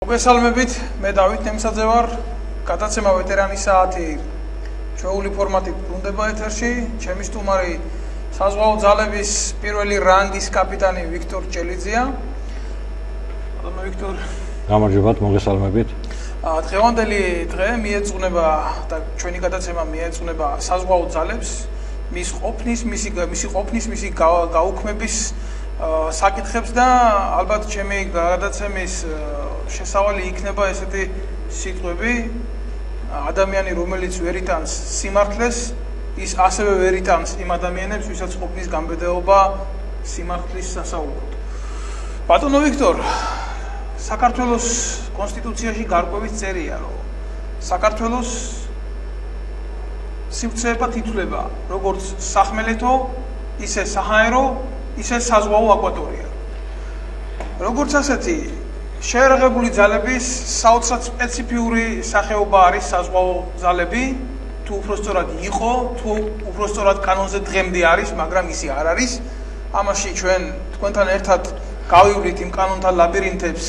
მოგესალმებით, მე დავით ნემსაძე ვარ. გადაცემა ვეტერანის საათი ჩვეული ფორმატით ბრუნდება ეთერში. ჩემი სტუმარი საზღვაო ძალების პირველი რანგის კაპიტანი ვიქტორ ჭელიძეა. ბატონო ვიქტორ, გამარჯობათ, მოგესალმებით. დღევანდელი დღე მიეძღვნება და ჩვენი გადაცემა მიეძღვნება საზღვაო ძალებს, მისი გაუქმების საკითხებს და ალბათ ჩემი გადაცემის შესავალი იქნება ესეთი სიტყვები: ადამიანი, რომელიც ვერ იტანს სიმართლეს, ის ასევე ვერ იტანს იმ ადამიანებს, ვისაც ყოფნის გამბედაობა სიმართლის სასაუბროდ. ბატონო ვიქტორ, საქართველოს კონსტიტუციაში გარკვევის წერია, რომ საქართველოს სივრცეებად ითვლება როგორც სახმელეთო, ისე საჰაერო, ისე საზღვაო აკვატორია. როგორც ასეთი შეერაღებული ძალების საოცრად სპეციფიური სახეობა არის საზღვაო ძალები, თუ უბრალოდ იყო, თუ უბრალოდ კანონზე დღემდე არის, მაგრამ ისი არ არის. ამაში ჩვენ თქვენთან ერთად გავივლით იმ კანონთა ლაბირინთებს,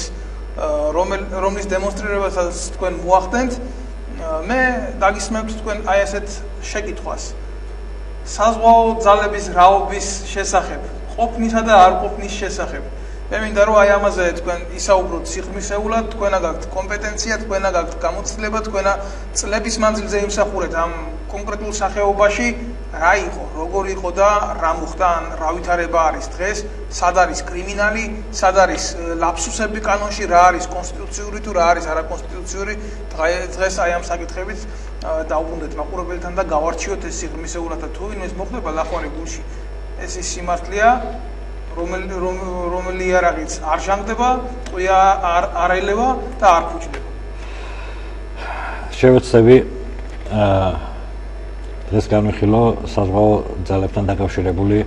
რომლის დემონსტრირებასაც თქვენ მოახდენთ. მე დაგისმენთ თქვენ აი ესეთ შეკითხვას: საზღვაო ძალების რაობის შესახებ, ყოფნისა და არ ყოფნის შესახებ. მე მინდა რომ აი ამაზე თქვენ ისაუბროთ სიღრმისეულად, თქვენ აგაქვთ კომპეტენცია, თქვენ აგაქვთ გამოცდილება, თქვენ წლების მანძილზე იმსახურეთ ამ კონკრეტულ სახეობაში, რა იყო, როგორ იყო და რა მოხდა, ან რა ვითარება არის დღეს, სად არის კრიმინალი, სად არის ლაფსუსები კანონში, რა არის კონსტიტუციური თუ რა არის არაკონსტიტუციური. დღეს აი ამ საკითხებით დავუბრუნდეთ მაყურებელთან და გავარჩიოთ ეს სიღრმისეულად და თუ ვინმეს მოხდება ლახვარი გულში, ეს ის სიმართლეა, რომელი იარაღიც არ ჟანგდება, ტყვია არ ელევა და არ ფუჭდება. შევეცდები დღეს განვიხილო საზღვაო ძალებთან დაკავშირებული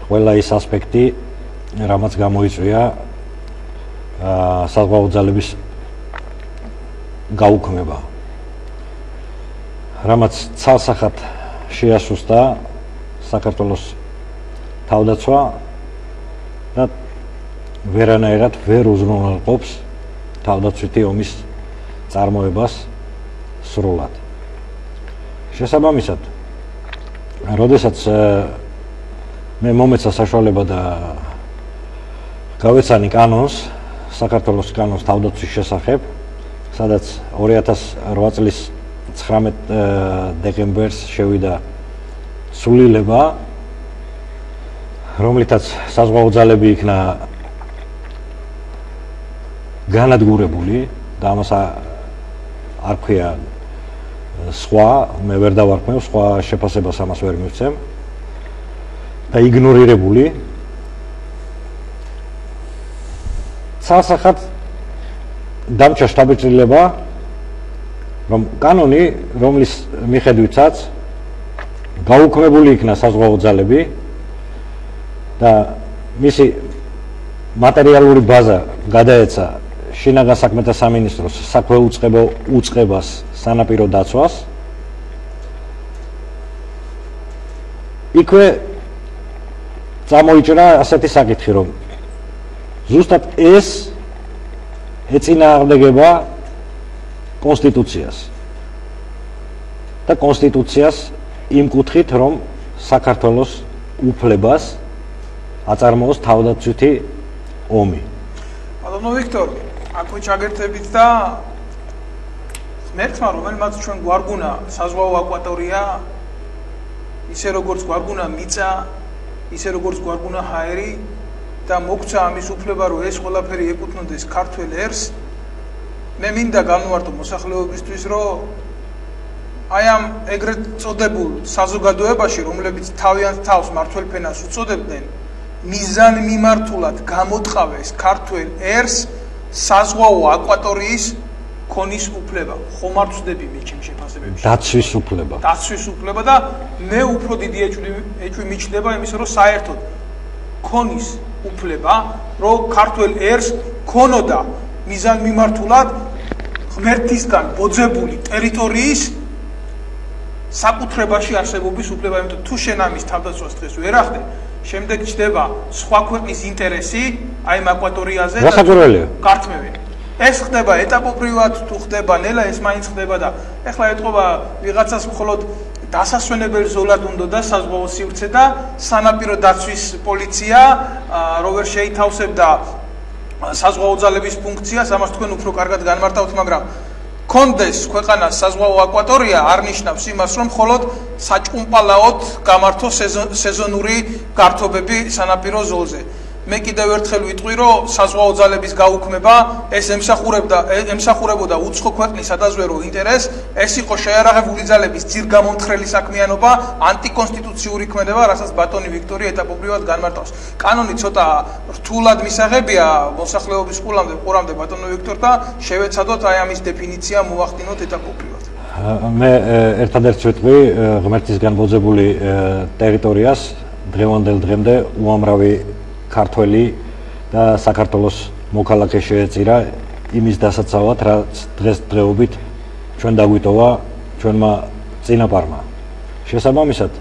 ყველა ის ასპექტი, რამაც გამოიწვია საზღვაო ძალების გაუქმება, რამაც ცალსახად შეასუსტა საქართველოს თავდაცვა და ვერანაირად ვერ უზრუნველყოფს თავდაცვითი ომის წარმოებას სრულად. შესაბამისად, როდესაც მე მომეცა საშუალება და გავეცანი კანონს, საქართველოს კანონს თავდაცვის შესახებ, სადაც 2008 წლის 19 დეკემბერს შევიდა სულილება, რომლითაც საზღვაო ძალები იქნა განადგურებული და ამას არ ქვია სხვა, მე ვერ დავარქმევ, სხვა შეფასებას ამას ვერ მივცემ და იგნორირებული. ცალსახად დამჭა შტაბ-ჭრილება, რომ კანონი, რომლის მიხედვითაც გაუქმებული იქნა საზღვაო ძალები და მისი მატერიალური ბაზა გადაეცა შინაგან საქმეთა სამინისტროს საქვეუწყებო უწყებას სანაპირო დაცვას, იქვე წამოიჭრა ასეთი საკითხი, რომ ზუსტად ეს ეწინააღმდეგება კონსტიტუციას და კონსტიტუციას იმ კუთხით, რომ საქართველოს უფლებას აწარმოოს თავდაცვითი ომი. ბატონო ვიქტორ, აქვე ჩაგერთებით და ღმერთმა, რომელმაც ჩვენ გვარგუნა საზღვაო აკვატორია, ისე როგორც გვარგუნა მიწა, ისე როგორც გვარგუნა ჰაერი და მოგცა ამის უფლება, რომ ეს ყველაფერი ეკუთვნოდეს ქართველ ერს, მე მინდა განვარტო მოსახლეობისთვის, რომ აი ამ ეგრეთ წოდებულ საზოგადოებაში, რომლებიც თავიანთ თავს მართლფენას უწოდებდნენ, მიზანმიმართულად გამოტყავეს ქართველ ერს საზღვაო აკვატორიის ქონის უფლება. ხომ არ ვწდები მე ჩემ შეფასებებში? დაცვის უფლება. დაცვის უფლება და მე უფრო დიდი ეჭვი მიჩნდება იმის, რომ საერთოდ ქონის უფლება, რომ ქართველ ერს ქონოდა მიზანმიმართულად ღმერთისგან ბოძებული ტერიტორიის საკუთრებაში არსებობის უფლება, იმიტომ თუ შენ ამის თავდაცვას დღეს ვერ ახდე, შემდეგ ჩდება სხვა ქვეყნის ინტერესი აი ამ აკვატორიაზე და გართმევენ. ეს ხდება ეტაპობრივად, თუ ხდება ნელა, ეს მაინც ხდება და ეხლა ეთყობა ვიღაცას მხოლოდ დასასვენებელ ზოლად უნდა და საზღვაო სივრცე და სანაპირო დაცვის პოლიცია რო ვერ შეითავსებდა საზღვაო ძალების ფუნქციას, ამას თქვენ უფრო კარგად განმარტავთ, მაგრამ კონდეს ქვეყანას საზღვაო აკვატორია არ ნიშნავს იმას, რომ მხოლოდ საჭუმპალაოდ გამართოს სეზონური გართობები სანაპირო ზოლზე. მე კიდევ ერთხელ ვიტყვი, რომ საზღვაო ძალების გაუქმება ეს ემსახურებოდა უცხო ქვეყნის სადაზვერო ინტერესს, ეს იყო შეიარაღებული ძალების ძირგამომთხრელი საქმიანობა, ანტიკონსტიტუციური ქმედება, რასაც ბატონი ვიქტორია ეტაპობრივად განმარტავს. კანონი ცოტა რთულად მისაღებია მოსახლეობის ყურამდე ბატონო ვიქტორ და შევეცადოთ აი ამის დეფინიცია მოვახდინოთ ეტაპობრივად. მე ერთადერთს ვიტყვი ღმერთისგან მოძებული ტერიტორიას დღევანდელ დღემდე უამრავი ქართველი და საქართველოს მოქალაქე შეეწირა იმის დასაცავად, რაც დღესდღეობით ჩვენ დაგვიტოვა ჩვენმა წინაპარმა. შესაბამისად,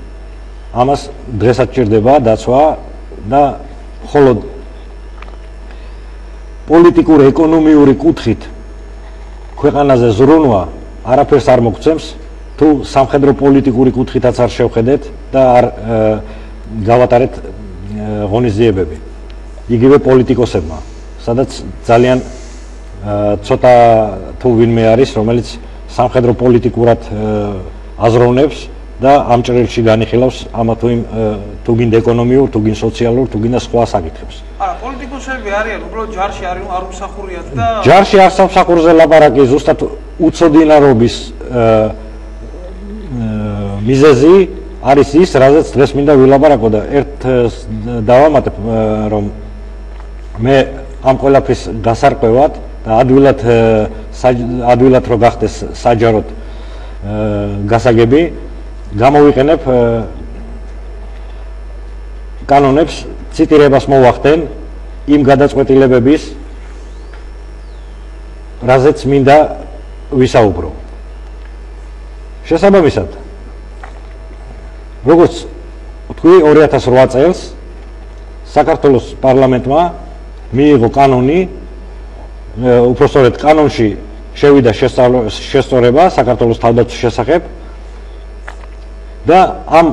ამას დღესაც ჭირდება დაცვა და მხოლოდ პოლიტიკურ-ეკონომიური კუთხით ქვეყანაზე ზრუნვა არაფერს არ მოგცემს, თუ სამხედრო პოლიტიკური კუთხითაც არ შევხედეთ და არ გავატარეთ ღონისძიებები. იგივე პოლიტიკოსებმა, სადაც ძალიან ცოტა თუ ვინმე არის, რომელიც სამხედრო პოლიტიკურად აზროვნებს და ამ ჭრილში განიხილავს ამა თუ იმ თუ გინდა ეკონომიურ, თუ გინდა სოციალურ, თუ გინდა სხვა საკითხებს. არა, პოლიტიკოსები არიან, უბრალოდ ჯარში არ უმსახურიათ და ჯარში არ სამსახურზე ლაპარაკი, ზუსტად უცოდინარობის მიზეზი არის ის, რაზეც დღეს მინდა ვილაპარაკო და ერთ დავამატებ, რომ მე ამ ყველაფრის გასარკვევად და ადვილად რო გახდეს საჯაროდ გასაგები, გამოვიყენებ კანონებს, ციტირებას მოვახდენ იმ გადაწყვეტილებების, რაზეც მინდა ვისაუბრო. შესაბამისად, როგორც თქვი 2008 წელს საქართველოს პარლამენტმა მიიღო კანონი, უпростоრედ კანონში შევიდა შესწორება საქართველოს თავდაცვის შესახებ და ამ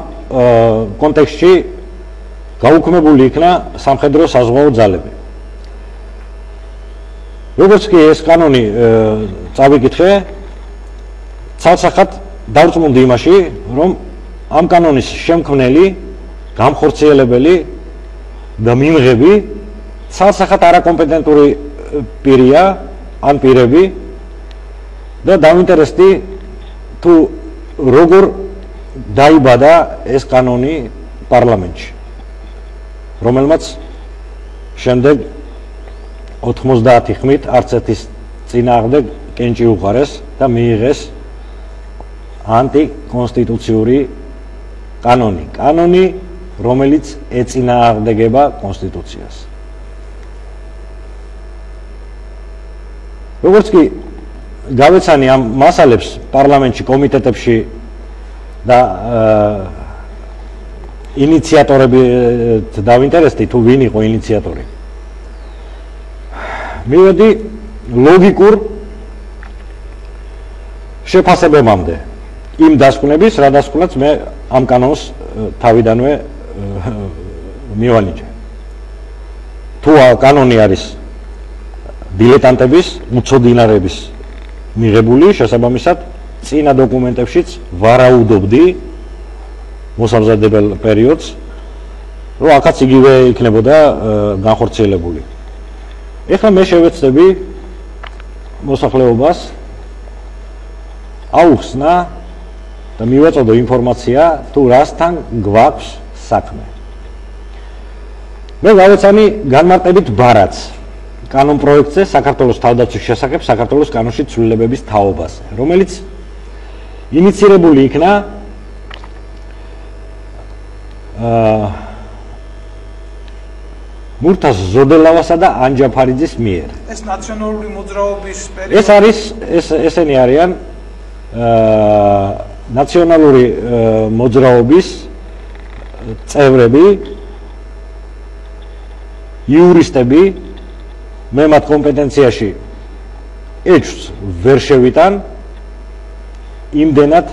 კონტექსტში გაუქმებული იქნა სამხედრო საზღვაო ძალები. როგორც კი ეს კანონი წავიკითხე, ცალსახად დავწმუნდი იმაში, რომ ამ კანონის შემქმნელი, გამხორციელებელი და მიმღები ცალსახად არაკომპეტენტური პირია ან პირები და დავინტერესდი თუ როგორ დაიბადა ეს კანონი პარლამენტში, რომელმაც შემდეგ 90 ხმით არც ერთის წინააღმდეგ კენჭი უყარეს და მიიღეს ანტიკონსტიტუციური კანონი, რომელიც ეწინააღმდეგება კონსტიტუციას. როგორც კი გავეცანი ამ მასალებს პარლამენტში, კომიტეტებში და ინიციატორებით დავინტერესდი, თუ ვინ იყო ინიციატორი. მივედი ლოგიკურ შეფასებებამდე იმ დასკვნების, რა დასკვნაც მე ამ კანონს თავიდანვე მივანიჭე. თუ კანონი არის დილეტანტების, უცოდინარების მიღებული, შესაბამისად, წინა დოკუმენტებშიც ვარაუდობდი მოსამზადებელ პერიოდს, რომ აქაც იგივე იქნებოდა განხორციელებული. ეხლა მე შევეცდები მოსახლეობას აუხსნა და მივაწოდო ინფორმაცია, თუ რასთან გვაქვს საქმე. მე გავეცანი განმარტებით ბარაც კანონ პროექტზე საქართველოს თავდაცვის შესახებ საქართველოს კანონში ცვლილებების თაობაზე, რომელიც ინიცირებული იქნა მურთაზ ზოდელავასა და ანჯაფარიძის მიერ. ეს ნაციონალური მოძრაობის პერიოდი. ეს არის ესენი არიან ნაციონალური მოძრაობის წევრები, იურისტები, მე მათ კომპეტენციაში ეჭვს ვერ შევიტან იმდენად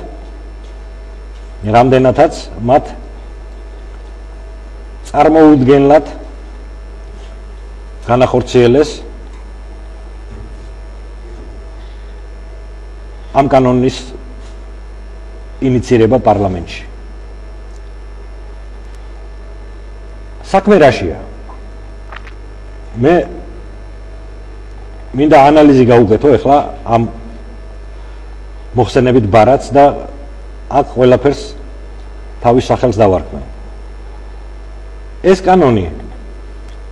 რამდენადაც მათ წარმოუდგენლად განახორციელეს ამ კანონის ინიცირება პარლამენტში. საქმე რაშია? მე მინდა ანალიზი გავუკეთო ახლა ამ მოხსენებით ბარათს და აქ ყველაფერს თავის სახელს დავარქმევ. ეს კანონი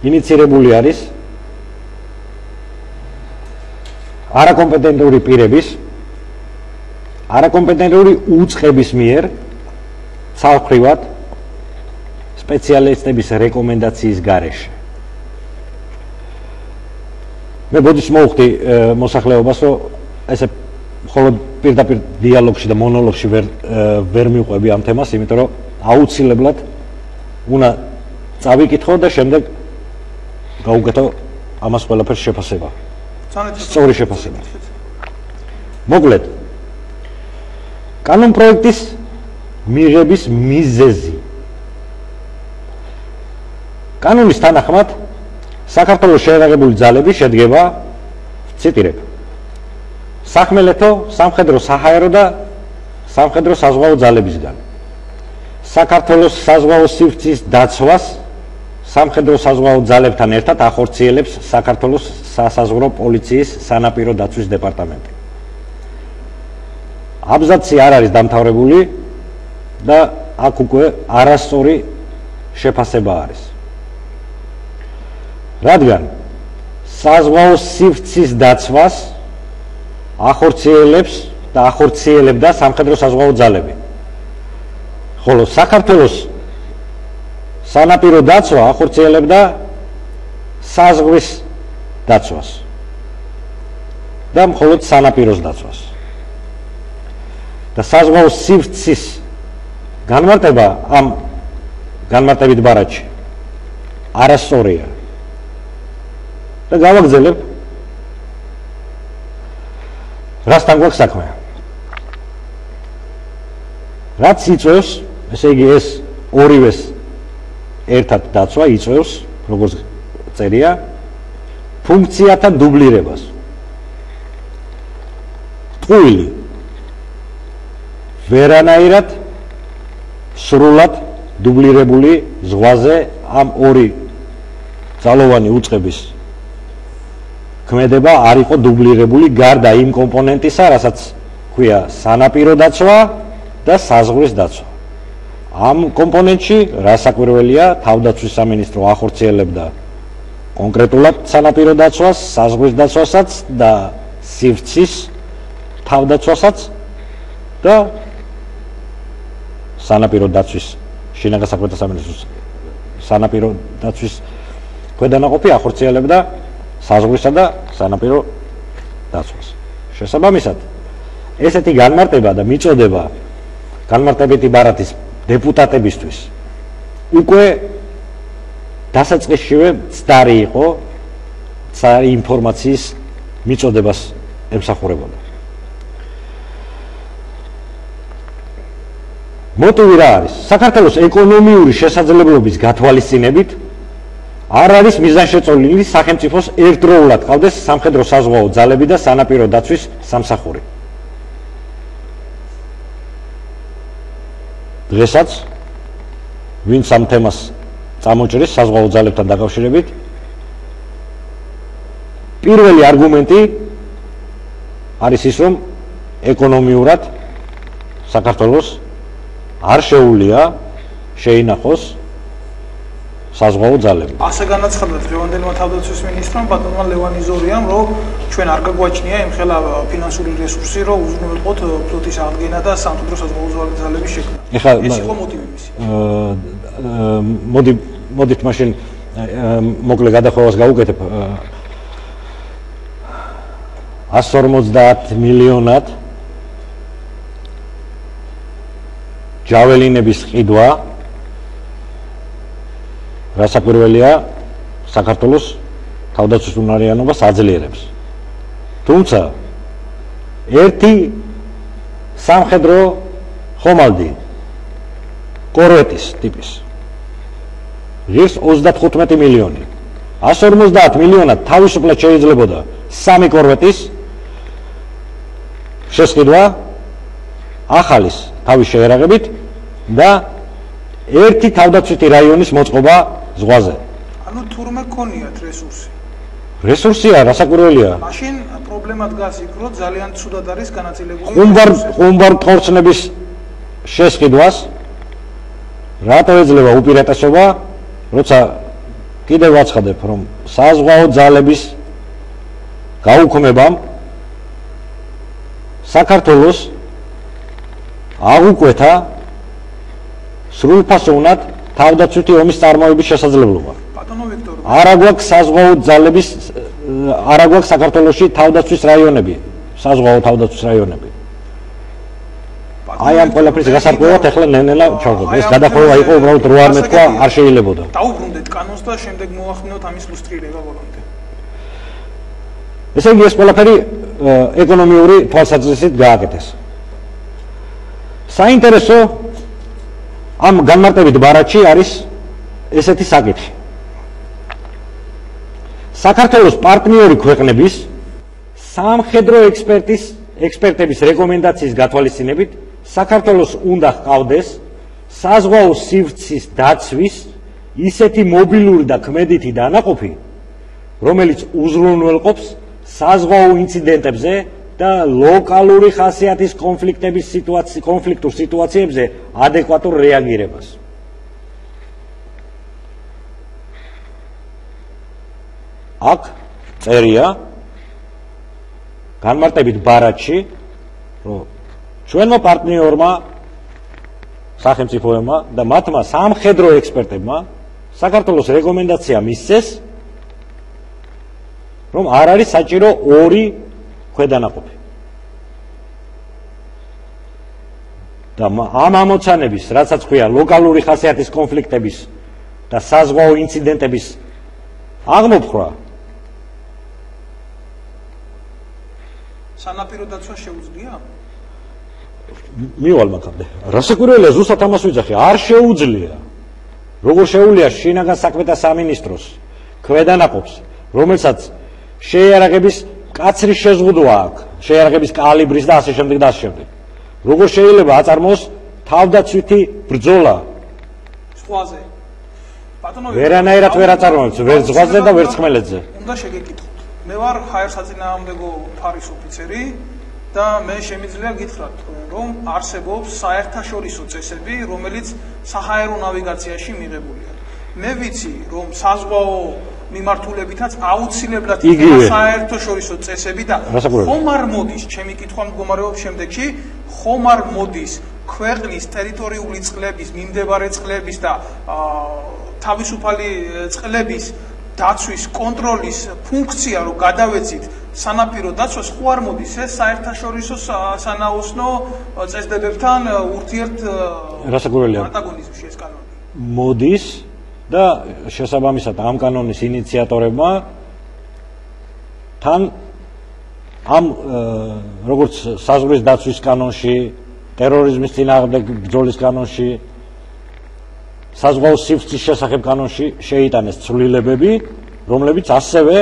ინიცირებული არის არაკომპეტენტური პირების, არაკომპეტენტური უწყების მიერ ცალკრივად სპეციალისტების რეკომენდაციის გარეშე. მე ბოდიშ მოვხდი მოსახლეობას, რომ ესე მხოლოდ პირდაპირ დიალოგში და მონოლოგში ვერ მივყვები ამ თემას, იმიტომ რომ აუცილებლად უნდა წავიკითხო და შემდეგ გავუკეთო ამას ყველაფერს შეფასება. სწორი შეფასება. მოკლედ, კანონპროექტის მიღების მიზეზი. კანონის თანახმად საქართველოს შეერაღებული ძალები შედგება, ციტირებ, სახმელეთო, სამხედრო, საჰაერო და სამხედრო საზღვაო ძალებისგან. საქართველოს საზღვაო სივრცის დაცვას სამხედრო საზღვაო ძალებთან ერთად ახორციელებს საქართველოს სასაზღვრო პოლიციის სანაპირო დაცვის დეპარტამენტი. აბზაცი არ არის დამთავრებული და აქ უკვე არასწორი შეფასება არის. რადგან საზღვაო სივრცის დაცვას ახორციელებს და ახორციელებდა სამხედრო საზღვაო ძალები. ხოლო საქართველოს სანაპირო დაცვა ახორციელებდა საზღვრის დაცვას და მხოლოდ სანაპიროს დაცვას. და საზღვაო სივრცის განმარტება ამ განმარტებით ბარათში არასწორია. და გავაგზავნებ რასთან გვაქვს საქმე. რაც იწვევს, ესე იგი ეს ორივეს ერთად დაცვა იწვევს, როგორც წერია, ფუნქციათა დუბლირებას. ტყუილი ვერანაირად სრულად დუბლირებული ზღვაზე ამ ორი ძალოვანი უწყების ქმედება არ იყო დუბლირებული გარდა იმ კომპონენტისა, რასაც ქვია სანაპირო დაცვა და საზღვრის დაცვა. ამ კომპონენტში რასაკვირველია, თავდაცვის სამინისტრო ახორციელებდა კონკრეტულად სანაპირო დაცვას, საზღვრის დაცვასაც და სივრცის თავდაცვასაც და სანაპირო დაცვის შინაგან საქმეთა სამინისტროს სანაპირო დაცვის ქვედანაყოფი ახორციელებდა საზღვრისა და სანაპირო დაცვას. შესაბამისად, ესეთი განმარტება და მიწოდება განმარტებითი ბარათის დეპუტატებისთვის უკვე დასაწყისშივე ცდარი იყო, ცდარი ინფორმაციის მიწოდებას ემსახურებოდა. მოტივი რა არის? საქართველოს ეკონომიური შესაძლებლობის გათვალისწინებით არ არის მიზანშეწონილი სახელმწიფოს ერთდროულად ყავდეს სამხედრო საზღვაო ძალები და სანაპირო დაცვის სამსახური. დღესაც ვინც ამ თემას წამოჭრის საზღვაო ძალებთან დაკავშირებით, პირველი არგუმენტი არის ის, რომ ეკონომიურად საქართველოს არ შეუძლია შეინახოს საზღვაო ძალები. ასე განაცხადა დღევანდელმა თავდაცვის მინისტრმა ბატონმა ლევან იზორიამ, რომ ჩვენ არ გაგვაჩნია იმხელა ფინანსური რესურსი, რომ უზრუნველყოთ ფლოტის აღდგენა და სამხედრო საზღვაო ძალების შექმნა. ეს იყო მოტივი მისი. მოდით მაშინ მოკლე გადახვევას გავუკეთებ. 150 მილიონად ჯაველინების ყიდვა რასაკვირველია საქართველოს თავდაცვის უნარიანობას აძლიერებს. თუმცა ერთი სამხედრო ხომალდი კორვეტის ტიპის ღირს 35 მილიონი 150 მილიონად თავისუფლად შეიძლებოდა 3 კორვეტის შესყიდვა ახალის თავის შეერაღებით და ერთი თავდაცვითი რაიონის მოწყობა ზღვაზე. ანუ თურმე გქონიათ რესურსი. რესურსია, რასაკვირველია. მაშინ პრობლემა დგას იქ, რომ ძალიან ცუდად არის განაწილებული. ყუმბარ ხორცნების შესყიდვას რატო ეძლევა უპირატესობა, როცა კიდევ ვაცხადებ, რომ საზღვაო ძალების გაუქმებამ საქართველოს აღუკვეთა სრულფასოვნად თავდაცვითი ომის წარმოების შესაძლებლობა. ბატონო ვიქტორ, არა გვაქვს საზღვაო ძალების, არა გვაქვს საქართველოში თავდაცვის რაიონები, საზღვაო თავდაცვის რაიონები. აი ამ ყველაფრის გასარკვევად ახლა ნელ-ნელა ჩავდოთ. ეს გადახვევა იყო უბრალოდ რო არ მეთქვა, არ შეიძლებოდა. დაუბრუნდეთ კანონს და შემდეგ მოახდინოთ ამის ლუსტრირება ბოლომდე. ესე იგი ეს ყველაფერი ეკონომიური თვალსაზრისით გააკეთეს. საინტერესო ამ განმარტებით ბარათში არის ესეთი საკითხი. საქართველოს პარტნიორი ქვეყნების სამხედრო ექსპერტების რეკომენდაციის გათვალისწინებით საქართველოს უნდა ჰყავდეს საზღვაო სივრცის დაცვის ისეთი მობილური და ქმედითი დანაყოფი, რომელიც უზრუნველყოფს საზღვაო ინციდენტებზე და ლოკალური ხასიათის კონფლიქტურ სიტუაციებზე ადეკვატურ რეაგირებას. აქ წერია განმარტებით ბარათში, რომ ჩვენმა პარტნიორმა სახელმწიფოებმა და მათმა სამხედრო ექსპერტებმა საქართველოს რეკომენდაცია მისცეს, რომ არ არის საჭირო ორი ქვედანაყოფი. და ამ ამოცანების, რაცაც ქვია ლოკალური ხასიათის კონფლიქტების და საზღვაო ინციდენტების აღმოფხვრა სანაპირო დაცვა შეუძლია? მივალ მაგამდე. რასაკვირველია, ზუსტად ამას ვიძახი, არ შეუძლია. როგორ შეუძლია შინაგან საქმეთა სამინისტროს ქვედანაყოფს, რომელსაც შეიარაღების კაცრი შეზღუდვა აქვს, შეიარაღების კალიბრის და ასე შემდეგ და ასე შემდეგ. როგორ შეიძლება აწარმოოს თავდაცვითი ბრძოლა ზღვაზე? ბატონო, ვერანაირად ვერ აწარმოებს, ვერ ზღვაზე და ვერ ცხმელეთზე. უნდა შეგეკითხოთ. მე ვარ ჰაერსაწინააღმდეგო ფარის ოფიცერი და მე შემიძლია გითხრათ, რომ არსებობს საერთაშორისო წესები, რომელიც საჰაერო ნავიგაციაში მიღებულია. მე ვიცი, რომ საზღვაო მიმართულებითაც აუცილებლად იქნება საერთაშორისო წესები და ხომ არ მოდის, ჩემი კითხვა მდგომარეობს შემდეგში, ხომ არ მოდის ქვეყნის ტერიტორიული წყლების, მიმდებარე წყლების და თავისუფალი წყლების დაცვის კონტროლის ფუნქცია რომ გადავეცით სანაპირო დაცვას, ხო არ მოდის ეს საერთაშორისო სანაოსნო წესდებებთან ურთიერთ ანტაგონიზმში ეს კანონი? მოდის და შესაბამისად ამ კანონის ინიციატორებმა თან ამ როგორც საზღვრის დაცვის კანონში, ტერორიზმის წინააღმდეგ ბრძოლის კანონში, საზღვაო სივრცის შესახებ კანონში შეიტანეს ცვლილებები, რომლებიც ასევე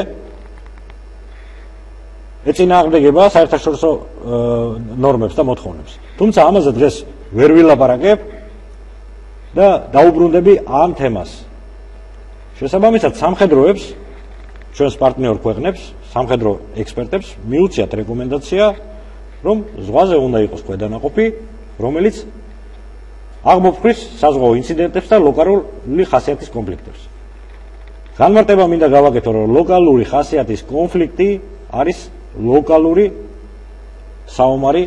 ეწინააღმდეგება საერთაშორისო ნორმებს და მოთხოვნებს. თუმცა ამაზე დღეს ვერ ვილაპარაკებ და დაუბრუნდები ამ თემას. შესაბამისად სამხედროებს, ჩვენს პარტნიორ ქვეყნებს, სამხედრო ექსპერტებს მიუწიათ რეკომენდაცია, რომ ზღვაზე უნდა იყოს ქვედანაყოფი, რომელიც აღმოფხრის საზღვაო ინციდენტებს და ლოკალური ხასიათის კონფლიქტებს. განმარტება მინდა გავაკეთო, რომ ლოკალური ხასიათის კონფლიქტი არის ლოკალური საომარი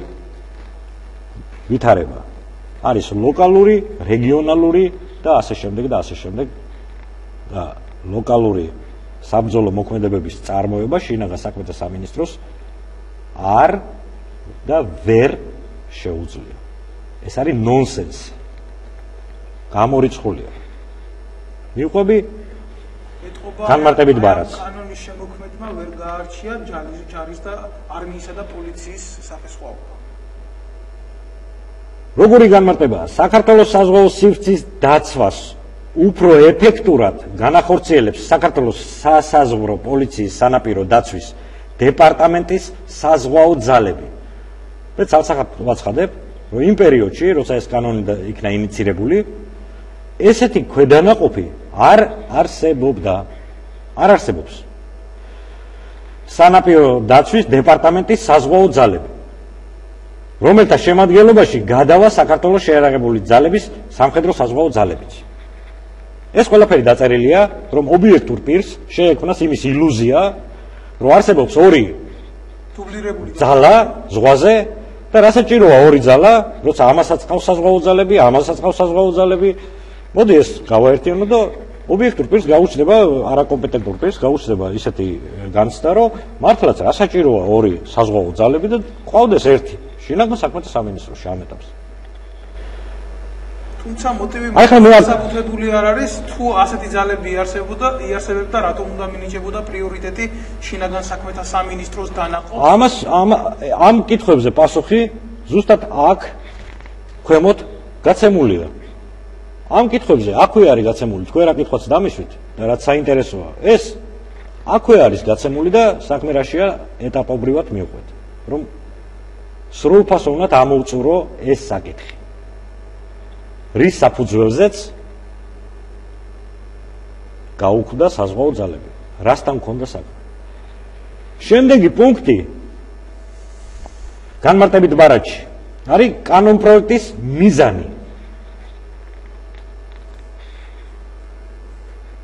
ვითარება. არის ლოკალური, რეგიონალური და ასე შემდეგ და ასე შემდეგ და ლოკალური საბრძოლო მოქმედებების წარმოება შინაგან საქმეთა სამინისტროს არ და ვერ შეუძლია. ეს არის ნონსენსი. გამორიცხულია. მიყვები განმარტებით ბარათს. კანონის შემოქმედმა ვერ გაარჩია ჯარის და არმიისა და პოლიციის სახესხვაობა. როგორი განმარტებაა? საქართველოს საზღვაო სივრცის დაცვას უფრო ეფექტურად განახორციელებს საქართველოს სასაზღვრო პოლიციის სანაპირო დაცვის დეპარტამენტის საზღვაო ძალები. მე ცალსახად ვაცხადებ, რომ იმ პერიოდში, როცა ეს კანონი იქნა ინიცირებული, ესეთი ქვედანაყოფი არ არსებობდა. არ არსებობს. სანაპირო დაცვის დეპარტამენტის საზღვაო ძალები, რომელთა შემადგენლობაში გადავა საქართველოს შეიარაღებული ძალების სამხედრო საზღვაო ძალებიც. ეს ყველაფერი დაწერილია, რომ ობიექტურ პირს შეექმნას იმის ილუზია, რომ არსებობს ორი დუბლირებული ძალა ზღვაზე და რასაჭიროა ორი ძალა, როცა ამასაც ყავს საზღვაო ძალები, ამასაც ყავს საზღვაო ძალები. მოდი ეს გავაერთიანო და ობიექტურ პირს გაუჩნდება, არაკომპეტენტურ პირს გაუჩნდება ისეთი განცდა, რომ მართლაც რასაჭიროა ორი საზღვაო ძალები და ყავდეს ერთი. შინაგან საქმეთა სამინისტროში ამ ეტაპზე. თუმცა მოტივი მოსაბუთებული არ არის, თუ ასეთი ძალები იარსებებდა, რატომ უნდა მინიჭებოდა პრიორიტეტი შინაგან საქმეთა სამინისტროს დანაყოფს? ამ კითხვებზე პასუხი ზუსტად აქ ქვემოთ გაცემულია. ამ კითხვებზე აქვე არის გაცემული, თქვენ რა კითხვაც დამისვით და რაც საინტერესოა, ეს აქვე არის გაცემული და საქმე რაშია ეტაპობრივად მივყვეთ, რომ სრულფასოვნად ამოუწურო ეს საკითხი. რის საფუძველზეც გაუქმდა საზღვაო ძალები, რასთან მქონდა საქმე. შემდეგი პუნქტი განმარტებით ბარათში არის კანონპროექტის მიზანი.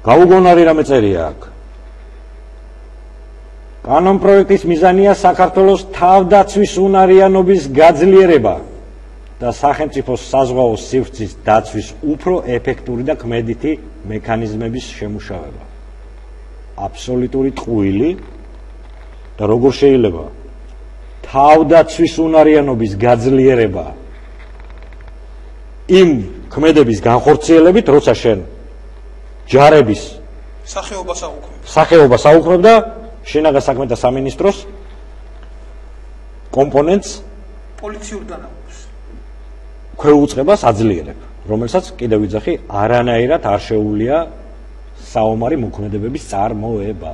გაუგონარი რამე წერია აქ. კანონპროექტის მიზანია საქართველოს თავდაცვის უნარიანობის გაძლიერება და სახელმწიფოს საზღვაო სივრცის დაცვის უფრო ეფექტური და ქმედითი მექანიზმების შემუშავება. აბსოლუტური ტყუილი და როგორ შეიძლება თავდაცვის უნარიანობის გაძლიერება იმ ქმედების განხორციელებით, როცა შენ ჯარების სახეობას აუქმებ და შინაგან საქმეთა სამინისტროს კომპონენტს პოლიციურ დანაყოფს ქვეუწყებას აძლიერებ, რომელსაც კიდევ ვიძახი, არანაირად არ შეუძლია საომარი მოქმედებების წარმოება.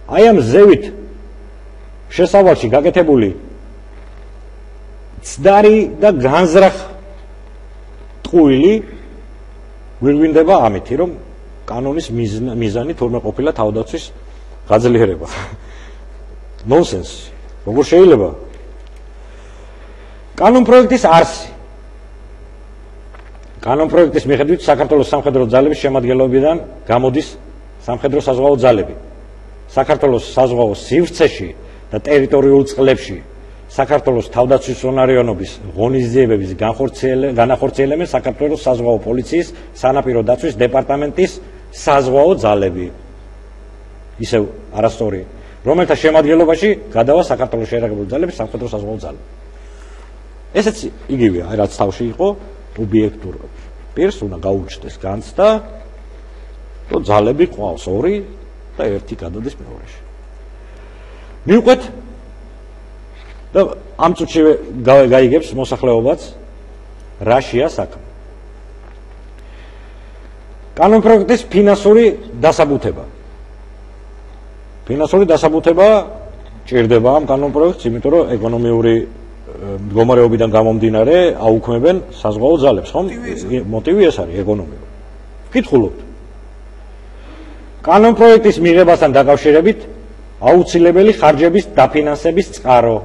აი ამ ზევით შესავალში გაკეთებული ცდარი და განზრახ ტყუილი გვირგვინდება ამითი, რომ კანონის მიზანი თურმე ყოფილა თავდაცვის გაძლიერება. ნონსენსი. როგორ შეიძლება? კანონპროექტის არსი. კანონპროექტის მიხედვით საქართველოს სამხედრო ძალების შემადგენლობიდან გამოდის სამხედრო საზღვაო ძალები. საქართველოს საზღვაო სივრცეში და ტერიტორიულ წყლებში საქართველოს თავდაცვის უნარიანობის ღონისძიებების განახორციელებენ საქართველოს საზღვაო პოლიციის სანაპირო დაცვის დეპარტამენტის საზღვაო ძალები. ისევ არასწორი, რომელთა შემადგენლობაში გადავა საქართველოს შეიარაღებული ძალების სამხედრო საზღვაო ძალები. ესეც იგივეა, რაც თავში იყო, ობიექტურ პირს უნდა გაუჩნდეს განცდა, რომ ძალები ყავს ორი და ერთი გადადის მეორეში. მივყვეთ და ამ წუთში გაიგებს მოსახლეობაც რაშია საქმე. კანონპროექტის ფინანსური დასაბუთება. ფინანსური დასაბუთება ჭირდება ამ კანონპროექტს, იმიტომ რომ ეკონომიური მდგომარეობიდან გამომდინარე აუქმებენ საზღვაო ძალებს, ხომ? მოტივი ეს არის ეკონომიური. ვკითხულობთ. კანონპროექტის მიღებასთან დაკავშირებით აუცილებელი ხარჯების დაფინანსების წყარო.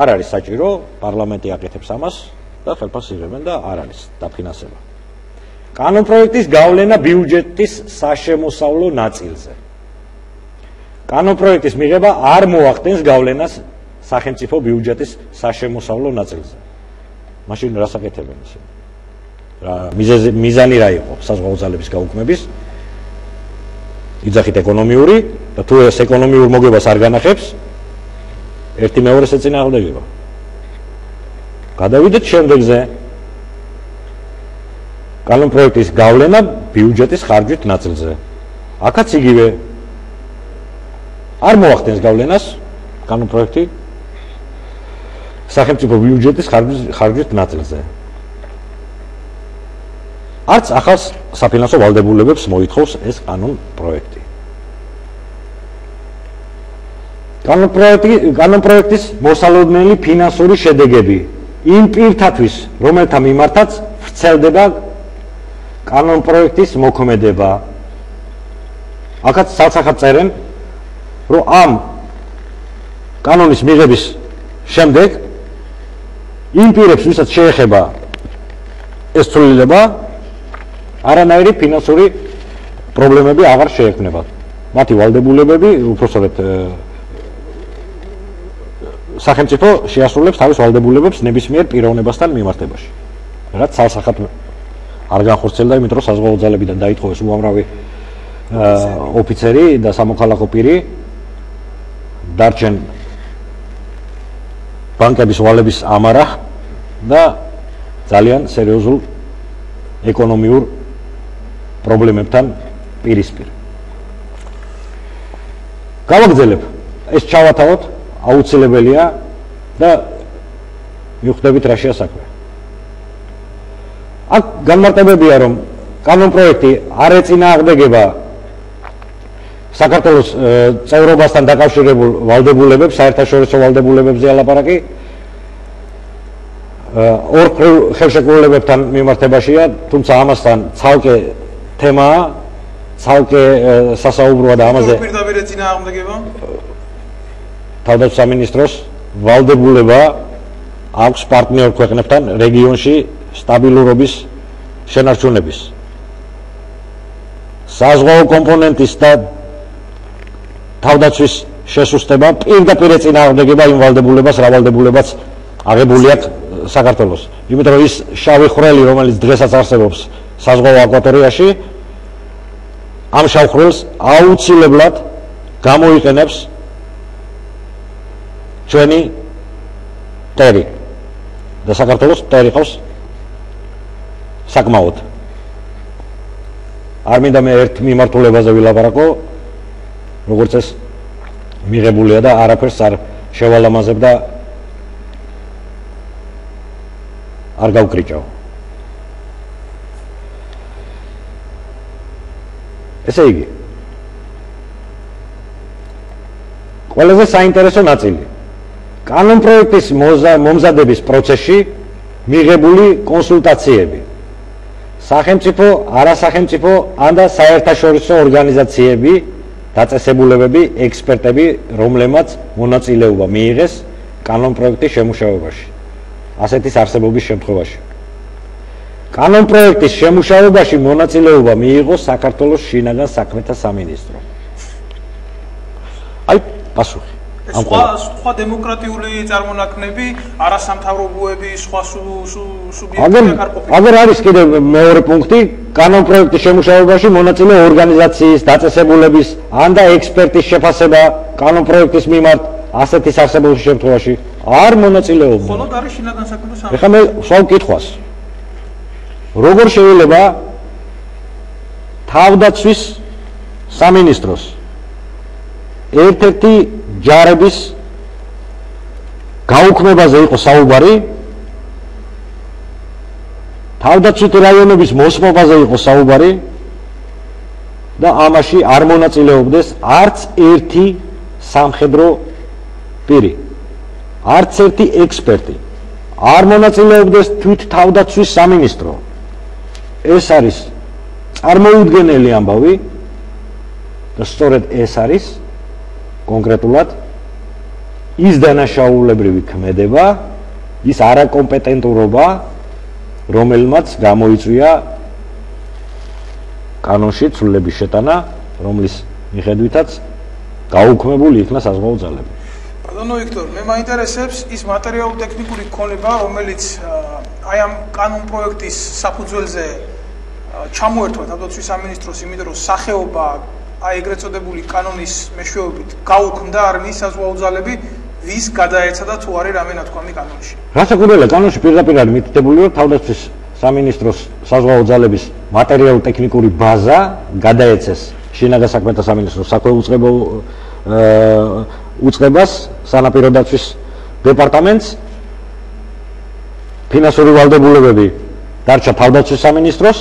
არ არის საჭირო, პარლამენტი აკეთებს ამას და ხელფას იღებენ და არ არის დაფინანსება. კანონპროექტის გავლენა ბიუჯეტის საშემოსავლო ნაწილზე. კანონპროექტის მიღება არ მოახდენს გავლენას სახელმწიფო ბიუჯეტის საშემოსავლო ნაწილზე. მაშინ რას აკეთებენ ისინი? მიზანი რა იყო საზღვაო ძალების გაუქმების? იძახით ეკონომიური და თუ ეს ეკონომიურ მოგებას არ განახებს, ერთი მეორეს ეწინააღმდეგება. გადავიდეთ შემდეგზე. კანონპროექტის გავლენა ბიუჯეტის ხარჯვით ნაწილზე. აქაც იგივე არ მოახდენს გავლენას კანონპროექტი სახელმწიფო ბიუჯეტის ხარჯვით ნაწილზე. არც ახალ საფინანსო ვალდებულებებს მოითხოვს ეს კანონპროექტი. კანონპროექტის მოსალოდნელი ფინანსური შედეგები იმ პირთათვის, რომელთა მიმართაც ვრცელდება კანონპროექტის მოქმედება. აქაც ცალ-ცალკად წერენ, რომ ამ კანონის მიღების შემდეგ იმ პირებს, ვისაც შეეხება ეს ცვლილება, არანაირი ფინანსური პრობლემები აღარ შეექმნებათ. მათი ვალდებულებები, უпростоრეთ სახელმწიფო შეასრულებს თავის ვალდებულებებს ნებისმიერ პიროვნებასთან მიმართებაში. რაც ცალ-ცალკად არ განხორციელდა, იმიტომ რომ საზღვაო ძალებიდან დაითხოვეს უამრავი ოფიცერი და სამოქალაქო პირი, დარჩენ ბანკების ვალების ამარა და ძალიან სერიოზულ ეკონომიურ პრობლემებთან პირისპირ. გავაგრძელებ, ეს ჩავათავოთ, აუცილებელია და მივხვდებით რაშია საქმე. აქ განმარტებებია, რომ კანონპროექტი არ ეწინააღმდეგება საქართველოს წევრობასთან დაკავშირებულ ვალდებულებებს, საერთაშორისო ვალდებულებებზე ალაპარაკი, ორ ხელშეკრულებებთან მიმართებაშია, თუმცა ამასთან ცალკე თემაა, ცალკე სასაუბროა და ამაზე პირდაპირ ეწინააღმდეგება თავდაცვის სამინისტროს ვალდებულება აქვს პარტნიორ ქვეყნებთან რეგიონში სტაბილურობის შენარჩუნების. საზღვაო კომპონენტის და თავდაცვის შესუსტება პირდაპირ ეწინააღმდეგება იმ ვალდებულებას, რა ვალდებულებაც აღებული აქვს საქართველოს. იმიტომ რომ ის შავი ხვრელი, რომელიც დღესაც არსებობს საზღვაო აკვატორიაში, ამ შავ ხვრელს აუცილებლად გამოიყენებს ჩვენი ტერი და საქართველოს ტერი ყავს საკმაოდ. არ მინდა მე ერთ მიმართულებაზე ვილაპარაკო, როგორც ეს მიღებულია და არაფერს არ შევალამაზებ და არ გავკრიჭავ. ესე იგი, ყველაზე საინტერესო ნაწილი კანონპროექტის მომზადების პროცესში მიღებული კონსულტაციები სახელმწიფო, არასახელმწიფო ან და საერთაშორისო ორგანიზაციები, დაწესებულებები, ექსპერტები, რომლებმაც მონაწილეობა მიიღეს კანონპროექტის შემუშავებაში, ასეთის არსებობის შემთხვევაში. კანონპროექტის შემუშავებაში მონაწილეობა მიიღო საქართველოს შინაგან საქმეთა სამინისტრო. აი, პასუხი. სხვა დემოკრატიული წარმონაქმნები, არასამთავრობოები, სხვა სუბიექტები არ ყოფილა. აგერ არის კიდევ მეორე პუნქტი, კანონპროექტის შემუშავებაში მონაწილე ორგანიზაციის, დაწესებულების ან და ექსპერტის შეფასება კანონპროექტის მიმართ ასეთის არსებობის შემთხვევაში არ მონაწილეობდა. მხოლოდ არის შინაგან საქმეთა სამინისტრო. ეხლა მე სვავ კითხვას. როგორ შეიძლება თავდაცვის სამინისტროს ერთ-ერთი ჯარების გაუქმებაზე იყო საუბარი, თავდაცვითი რაიონების მოსმობაზე იყო საუბარი და ამაში არ მონაწილეობდეს არც ერთი სამხედრო პირი, არც ერთი ექსპერტი, არ მონაწილეობდეს თვით თავდაცვის სამინისტრო. ეს არის წარმოუდგენელი ამბავი და სწორედ ეს არის კონკრეტულად ის დანაშაულებრივი ქმედება, ის არაკომპეტენტურობა, რომელმაც გამოიწვია კანონში ცვლილების შეტანა, რომლის მიხედვითაც გაუქმებული იქნა საზღვაო ძალები. ბატონო ვიქტორ, მე მაინტერესებს ის მატერიალურ-ტექნიკური ქონება, რომელიც აი ამ კანონპროექტის საფუძველზე ჩამოერთვა თავდაცვის სამინისტროს, იმიტომ რომ სახეობა აი ეგრეთ წოდებული კანონის მეშვეობით გაუქმდა არმიის საზღვაო ძალები, ვის გადაეცა და თუ არის რამე ნათქვამი კანონში. რასაკვირველია, კანონში პირდაპირ არის მითითებული, რომ თავდაცვის სამინისტროს საზღვაო ძალების მატერიალურ-ტექნიკური ბაზა გადაეცეს შინაგან საქმეთა სამინისტროს საქვეუწყებო უწყებას, სანაპირო დაცვის დეპარტამენტს, ფინანსური ვალდებულებები დარჩა თავდაცვის სამინისტროს,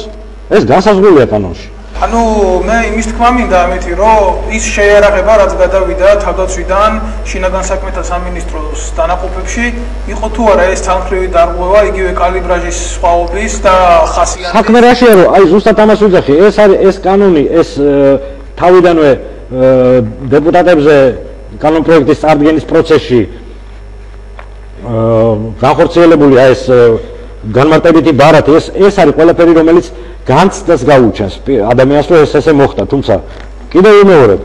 ეს განსაზღვრულია კანონში. ანუ მე იმის თქმა მინდა ამეთი, რომ ის შეიარაღება, რაც გადავიდა თავდაცვიდან შინაგან საქმეთა სამინისტროს დანაყოფებში, იყო თუ არა ეს თანხმრივი დარღვევა, იგივე კალიბრაჟის სხვაობის და ხასიათის. საქმე რაშია, რომ აი ზუსტად ამას ვიძახი, ეს კანონი, ეს თავიდანვე დეპუტატებზე კანონ პროექტის წარდგენის პროცესში განხორციელებული ეს განმარტებითი ბარათი, ეს არის ყველაფერი, რომელიც განცდას გაუჩენს ადამიანს, რომ ეს ესე მოხდა, თუმცა კიდევ ვიმეორებ,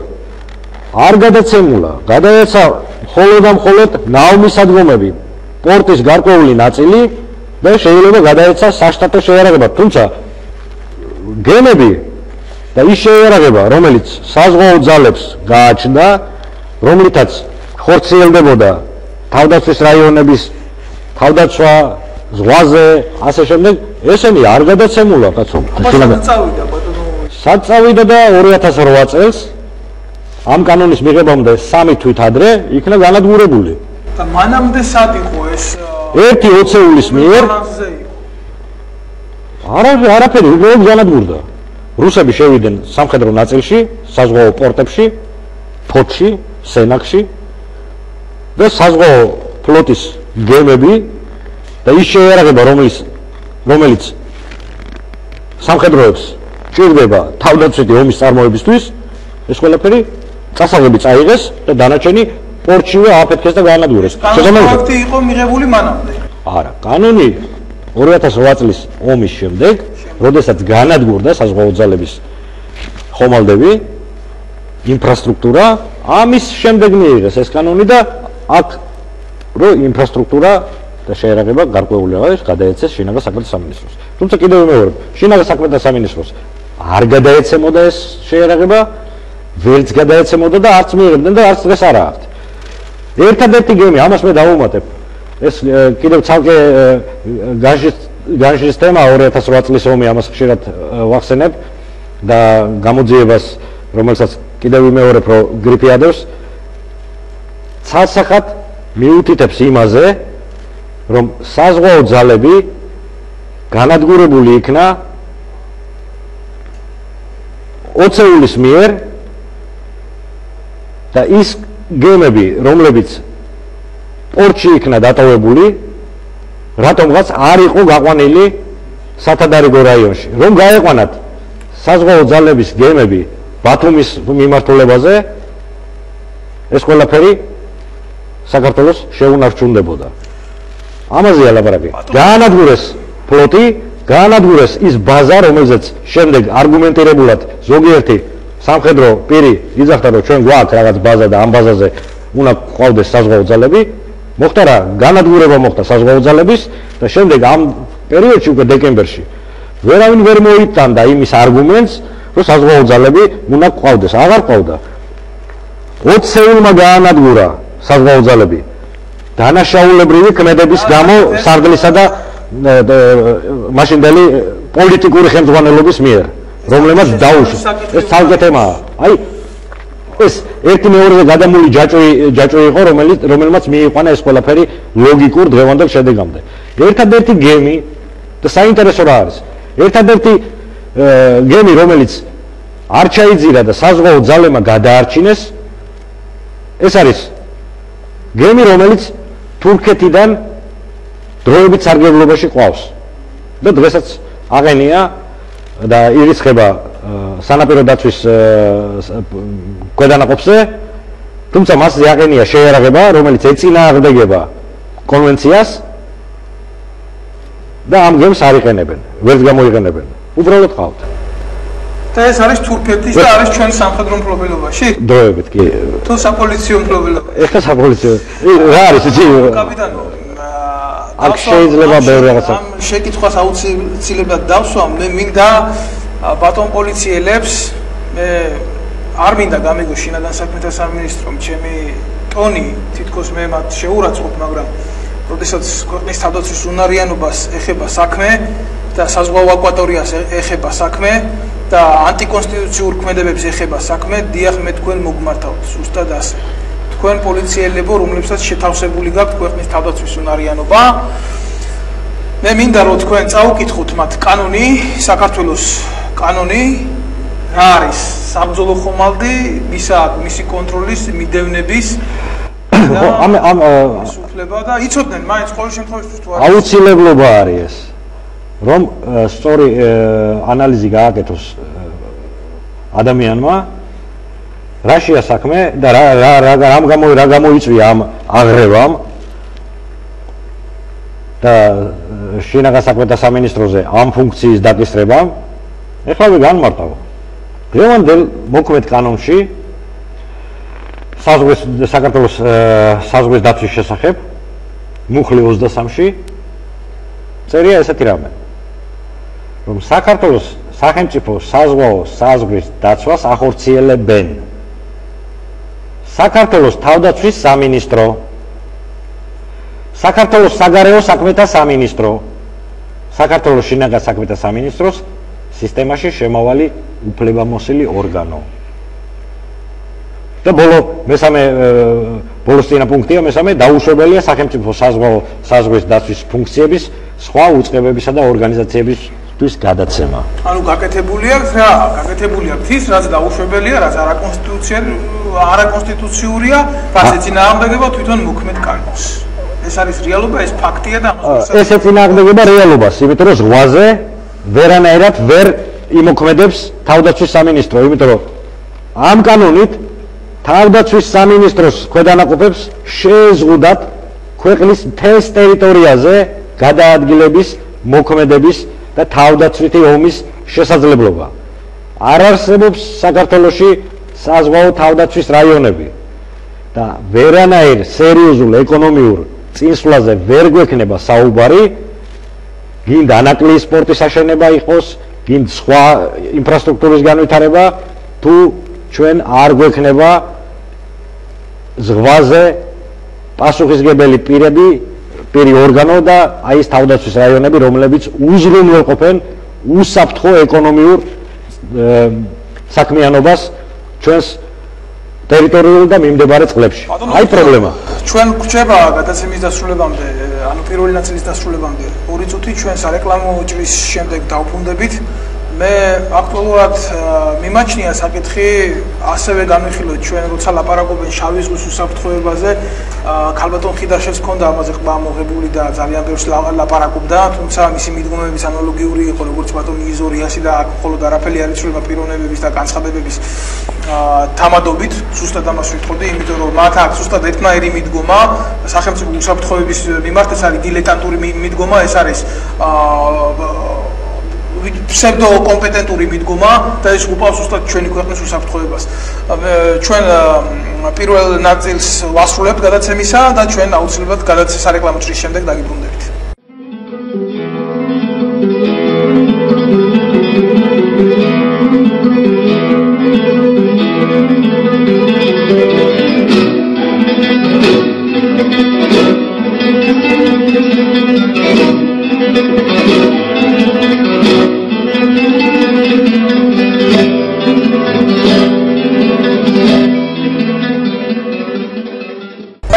არ გადაცემულა, გადაეცა მხოლოდ და მხოლოდ ნავმისადგომები, პორტის გარკვეული ნაწილი და შეიძლება გადაეცა საშტატო შეიარაღება, თუმცა გემები და ის შეიარაღება, რომელიც საზღვაო ძალებს გააჩნდა, რომლითაც ხორციელდებოდა თავდაცვის რაიონების თავდაცვა ზღვაზე, ასე შემდეგ, ესენი არ გადაცემულა, კაცო. სად წავიდა და 2008 წელს ამ კანონის მიღებამდე 3 თვით ადრე იქნა განადგურებული. და მანამდე სად იყო ეს? ერთი ოცეულის მიერ არაფერი, უბრალოდ განადგურდა. რუსები შევიდნენ სამხედრო ნაწილში, საზღვაო პორტებში, ფოთში, სენაკში და საზღვაო ფლოტის გემები და ის შეიარაღება, რომელიც სამხედროებს ჭირდება თავდაცვითი ომის წარმოებისთვის, ეს ყველაფერი წასაღები წაიღეს და დანარჩენი პორტშივე ააფეთქეს და გაანადგურეს. ფაქტი იყო მიღებული მანამდე. არა, კანონი 2008 წლის ომის შემდეგ, როდესაც განადგურდა საზღვაო ძალების ხომალდები, ინფრასტრუქტურა, ამის შემდეგ მიიღეს ეს კანონი და აქ რო ინფრასტრუქტურა და შეიარაღება გარკვეული რაღაც გადაეცეს შინაგან საქმეთა სამინისტროს. თუმცა კიდევ ვიმეორებ, შინაგან საქმეთა სამინისტროს არ გადაეცემოდა ეს შეიარაღება, ვერც გადაეცემოდა და არც მიიღებდნენ და არც დღეს არ აქვთ. ერთადერთი გემი, ამას მე დავუმატებ, ეს კიდევ ცალკე განშის თემა 2008 წლის ომი, ამას ხშირად ვახსენებ და გამოძიებას, რომელსაც კიდევ ვიმეორებ, რომ გრიფიადებს, ცალსახად მიუთითებს იმაზე, რომ საზღვაო ძალები განადგურებული იქნა ოცეულის მიერ და ის გემები, რომლებიც პორტში იქნა დატოვებული, რატომღაც არ იყო გაყვანილი სათადარიგო რაიონში. რომ გაეყვანათ საზღვაო ძალების გემები ბათუმის მიმართულებაზე, ეს ყველაფერი საქართველოს შეუნარჩუნდებოდა. ამაზეა ლაპარაკი. გაანადგურეს ფლოტი, გაანადგურეს ის ბაზა, რომელზეც შემდეგ არგუმენტირებულად ზოგიერთი სამხედრო პირი იძახდა, რომ ჩვენ გვაქვს რაღაც ბაზა და ამ ბაზაზე უნდა ყავდეს საზღვაო ძალები. მოხდა რა, განადგურება მოხდა საზღვაო ძალების და შემდეგ ამ პერიოდში უკვე დეკემბერში ვერავინ ვერ მოიტანდა იმის არგუმენტს, რომ საზღვაო ძალები უნდა ყავდეს. აღარ ყავდა. 20 წელმა გაანადგურა საზღვაო ძალები. დანაშაულებრივი ქმედების გამო სარდლისა და მაშინდელი პოლიტიკური ხელმძღვანელობის მიერ, რომლებმაც დაუშვეს. ეს ცალკე თემაა. აი ეს ერთი მეორეზე გადამული ჯაჭვი იყო, რომელმაც მიიყვანა ეს ყველაფერი ლოგიკურ დღევანდელ შედეგამდე. ერთადერთი გემი და საინტერესო რა არის? ერთადერთი გემი, რომელიც არ ჩაიძირა და საზღვაო ძალებმა გადაარჩინეს, ეს არის გემი, რომელიც თურქეთიდან დროებით სარგებლობაში ყავს და დღესაც აღენია და ირიცხება სანაპირო დაცვის ქვედანაყოფზე, თუმცა მასზე აღენია შეიარაღება, რომელიც ეწინააღმდეგება კონვენციას და ამ გემს არ იყენებენ, ვერც გამოიყენებენ. უბრალოდ ყავთ. და ეს არის თურქეთის და არის ჩვენ სამხედრო მფლობელობაში? დროებით კი. თუ საპოლიციო მფლობელობაში? ეხლა საპოლიციო. რა არის იცი? კაპიტანო, აქ შეიძლება ბევრი რაღაცა. ამ შეკითხვას აუცილებლად დავსვამ, მე მინდა ბატონ პოლიციელებს, მე არ მინდა გამიგო შინაგან საქმეთა სამინისტრომ ჩემი ტონი, თითქოს მე მათ შეურაცხყოფ, მაგრამ როდესაც ქვეყნის თავდაცვის უნარიანობას ეხება საქმე, და საზღვაო აკვატორიას ეხება საქმე და ანტიკონსტიტუციურ ქმედებებს ეხება საქმე, დიახ მე თქვენ მოგმართავთ, ზუსტად ასე. თქვენ პოლიციელებო, რომლებსაც შეთავსებული გაქვთ ქვეყნის თავდაცვის უნარიანობა, მე მინდა რომ თქვენ წაუკითხოთ მათ კანონი, საქართველოს კანონი, რა არის საბრძოლო ხომალდი, მისი კონტროლის, მიდევნების სუფლება და იცოდნენ მაინც ყოველ შემთხვევაში თუ არის აუცილებლობა არის ეს, რომ სწორი ანალიზი გააკეთოს ადამიანმა, რა შეა საქმე და რა გამოიწვია ამ აღრევამ და შინაგან საქმეთა სამინისტროზე ამ ფუნქციის დაკისრებამ, ეხლა განმარტავ. დღევანდელ მოქმედ კანონში საქართველოს საზღვრის დაცვის შესახებ მუხლი 23-ში წერია ესეთი რამე, რომ საქართველოს სახელმწიფო საზღვაო საზღვრის დაცვას ახორციელებენ საქართველოს თავდაცვის სამინისტრო, საქართველოს საგარეო საქმეთა სამინისტრო, საქართველოს შინაგან საქმეთა სამინისტროს სისტემაში შემავალი უფლებამოსილი ორგანო. და ბოლოსწინა პუნქტია მესამე დაუშვებელია სახელმწიფო საზღვაო საზღვრის დაცვის ფუნქციების სხვა უწყებებისა და ორგანიზაციებისთვის გადაცემა. ანუ გაკეთებული აქვს რა? გაკეთებული აქვს ის, რაც დაუშვებელია, რაც არაკონსტიტუციურია, რაც ეწინააღმდეგება თვითონ მოქმედ კანონს. ეს არის რეალობა, ეს ფაქტია და ეს ეწინააღმდეგება რეალობას, იმიტომ რომ ზღვაზე ვერანაირად ვერ იმოქმედებს თავდაცვის სამინისტრო, იმიტომ რომ ამ კანონით თავდაცვის სამინისტროს ქვედანაყოფებს შეეზღუდათ ქვეყნის მთელს ტერიტორიაზე გადაადგილების, მოქმედების და თავდაცვითი ომის შესაძლებლობა. არ არსებობს საქართველოში საზღვაო თავდაცვის რაიონები და ვერანაირ სერიოზულ ეკონომიურ წინსვლაზე ვერ გვექნება საუბარი, გინდა ანაკლიის სპორტის აშენება იყოს, გინდა სხვა ინფრასტრუქტურის განვითარება, თუ ჩვენ არ გვექნება ზღვაზე პასუხისმგებელი პირი ორგანო და აი ეს თავდაცვის რაიონები, რომლებიც უზრუნველყოფენ უსაფრთხო ეკონომიურ საქმიანობას ჩვენს ტერიტორიულ და მიმდებარე წყლებში. აი პრობლემა. ჩვენ გვჭება გადაცემის დასრულებამდე, ანუ პირველი ნაწილის დასრულებამდე 2 წუთი ჩვენ სარეკლამო ჭრის შემდეგ დავფუნდებით. მე აქტუალურად მიმაჩნია საკითხი, ასევე განვიხილოთ ჩვენ როცა ლაპარაკობენ შავი ზღვის უსაფრთხოებაზე, ქალბატონ ხიდაშევს ჰქონდა ამაზე ყბა მოღებული და ძალიან ბევრს ლაპარაკობდა, თუმცა მისი მიდგომების ანალოგიური იყო როგორც ბატონ იზორიასი და აქ მხოლოდ არაფერი არ იცვლება პიროვნებების და განცხადებების თამადობით, ზუსტად ამას ვიტყოდი, იმიტომ რომ მათ აქვს ზუსტად ერთნაირი მიდგომა სახელმწიფო უსაფრთხოების მიმართ, ეს არის დილეტანტური მიდგომა, ეს არის pseudo კომპეტენტური მიდგომა და ეს უპავს ზუსტად ჩვენი ქვეყნის უსაფრთხოებას. ჩვენ პირველ ნაწილს ვასრულებთ გადაცემისა და ჩვენ აუცილებლად გადაცემის სარეკლამო ჭრის შემდეგ დაგიბრუნდებით.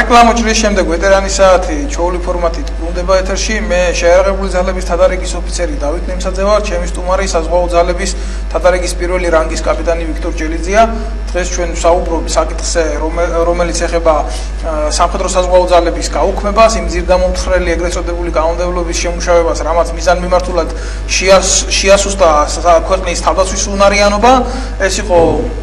რეკლამო ჭრის შემდეგ ვეტერანის საათი ჩვეული ფორმატით ბრუნდება ეთერში. მე შეიარაღებული ძალების თადარიგის ოფიცერი დავით ნემსაძე ვარ, ჩემი სტუმარი საზღვაო ძალების თადარიგის პირველი რანგის კაპიტანი ვიქტორ ჭელიძეა. დღეს ჩვენ ვსაუბრობთ საკითხზე, რომელიც ეხება სამხედრო საზღვაო ძალების გაუქმებას, იმ ძირგამომცხრელი ეგრეთ წოდებული კანონმდებლობის შემუშავებას, რამაც მიზანმიმართულად შეასუსტა ქვეყნის თავდაცვის უნარიანობა. ეს იყო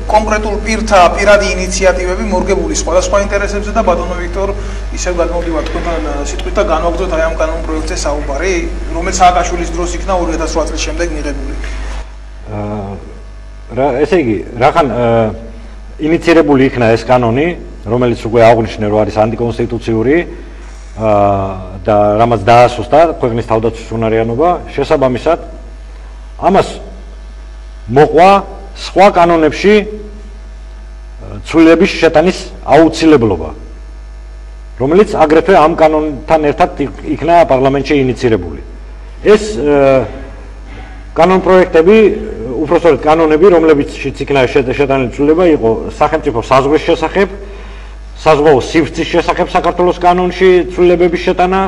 კონკრეტულ პირთა პირადი ინიციატივები მორგებული სხვადასხვა ინტერესებზე და ბატონო ვიქტორ, ისევ გადმოვდივარ თქვენთან სიტყვით და განვაგრძოთ აი ამ კანონ პროექტზე საუბარი, რომელიც სააკაშვილის დროს იქნა 2008 წლის შემდეგ მიღებული. ესე იგი, რახან ინიცირებული იქნა ეს კანონი, რომელიც უკვე აღნიშნე რომ არის ანტიკონსტიტუციური და რამაც დაასუსტა ქვეყნის თავდაცვის უნარიანობა, შესაბამისად ამას მოყვა სხვა კანონებში ცვლილების შეტანის აუცილებლობა, რომელიც აგრეთვე ამ კანონთან ერთად იქნა პარლამენტში ინიცირებული. ეს კანონპროექტები, უпроსტოდ კანონები, რომლებიც იქნა შეტანილი ცვლილება იყო სახელმწიფო საზღვრის შესახებ, საზღვაო სივრცის შესახებ საქართველოს კანონში ცვლილებების შეტანა,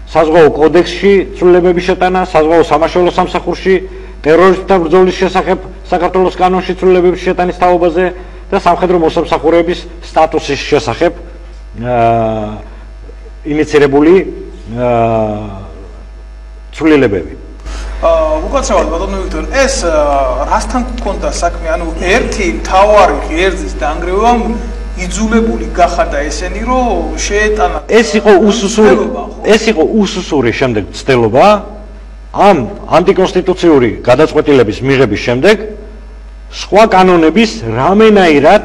საზღვაო კოდექსში ცვლილებების შეტანა, საზღვაო სამაშველო სამსახურში, ტერორისტთა ბრძოლის შესახებ საქართველოს კანონში ცვლილებების შეტანის თაობაზე და სამხედრო მოსამსახურეების სტატუსის შესახებ ინიცირებული ცვლილებები. უკაცრავად ბატონო ვიქტორ, ეს რასთან გქონდა საქმე, ანუ ერთი მთავარი ღერძის დანგრევამ იძულებული გახადა ესენი, რომ შეეტანა. ეს იყო უსუსური შემდეგ ცდელობა ამ ანტიკონსტიტუციური გადაწყვეტილების მიღების შემდეგ სხვა კანონების რამენაირად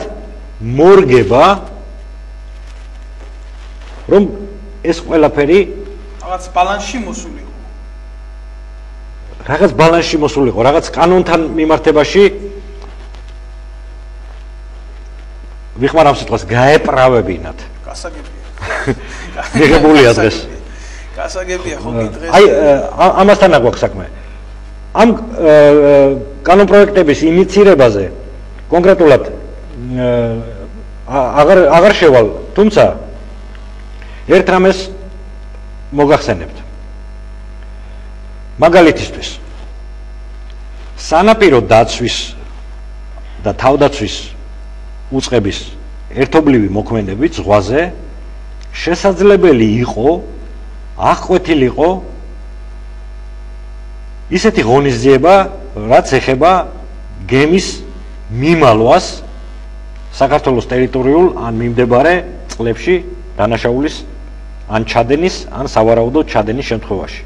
მორგება, რომ ეს ყველაფერი რაღაც ბალანსში მოსულიყო. რაღაც ბალანსში მოსულიყო, რაღაც კანონთან მიმართებაში ვიხმარ ამ სიტყვას გაეპრავებინათ. გასაგებია. მიღებულია დღეს. გასაგებია ხო კი დღეს. აი ამასთან აგვაქვს საქმე. ამ კანონპროექტების ინიცირებაზე კონკრეტულად აღარ შევალ, თუმცა ერთ რამეს მოგახსენებთ. მაგალითისთვის სანაპირო დაცვის და თავდაცვის უწყების ერთობლივი მოქმედებით ზღვაზე შესაძლებელი იყო აღკვეთილიყო ისეთი ღონისძიება, რაც ეხება გემის მიმალვას საქართველოს ტერიტორიულ ან მიმდებარე წყლებში დანაშაულის ან ჩადენის ან სავარაუდო ჩადენის შემთხვევაში.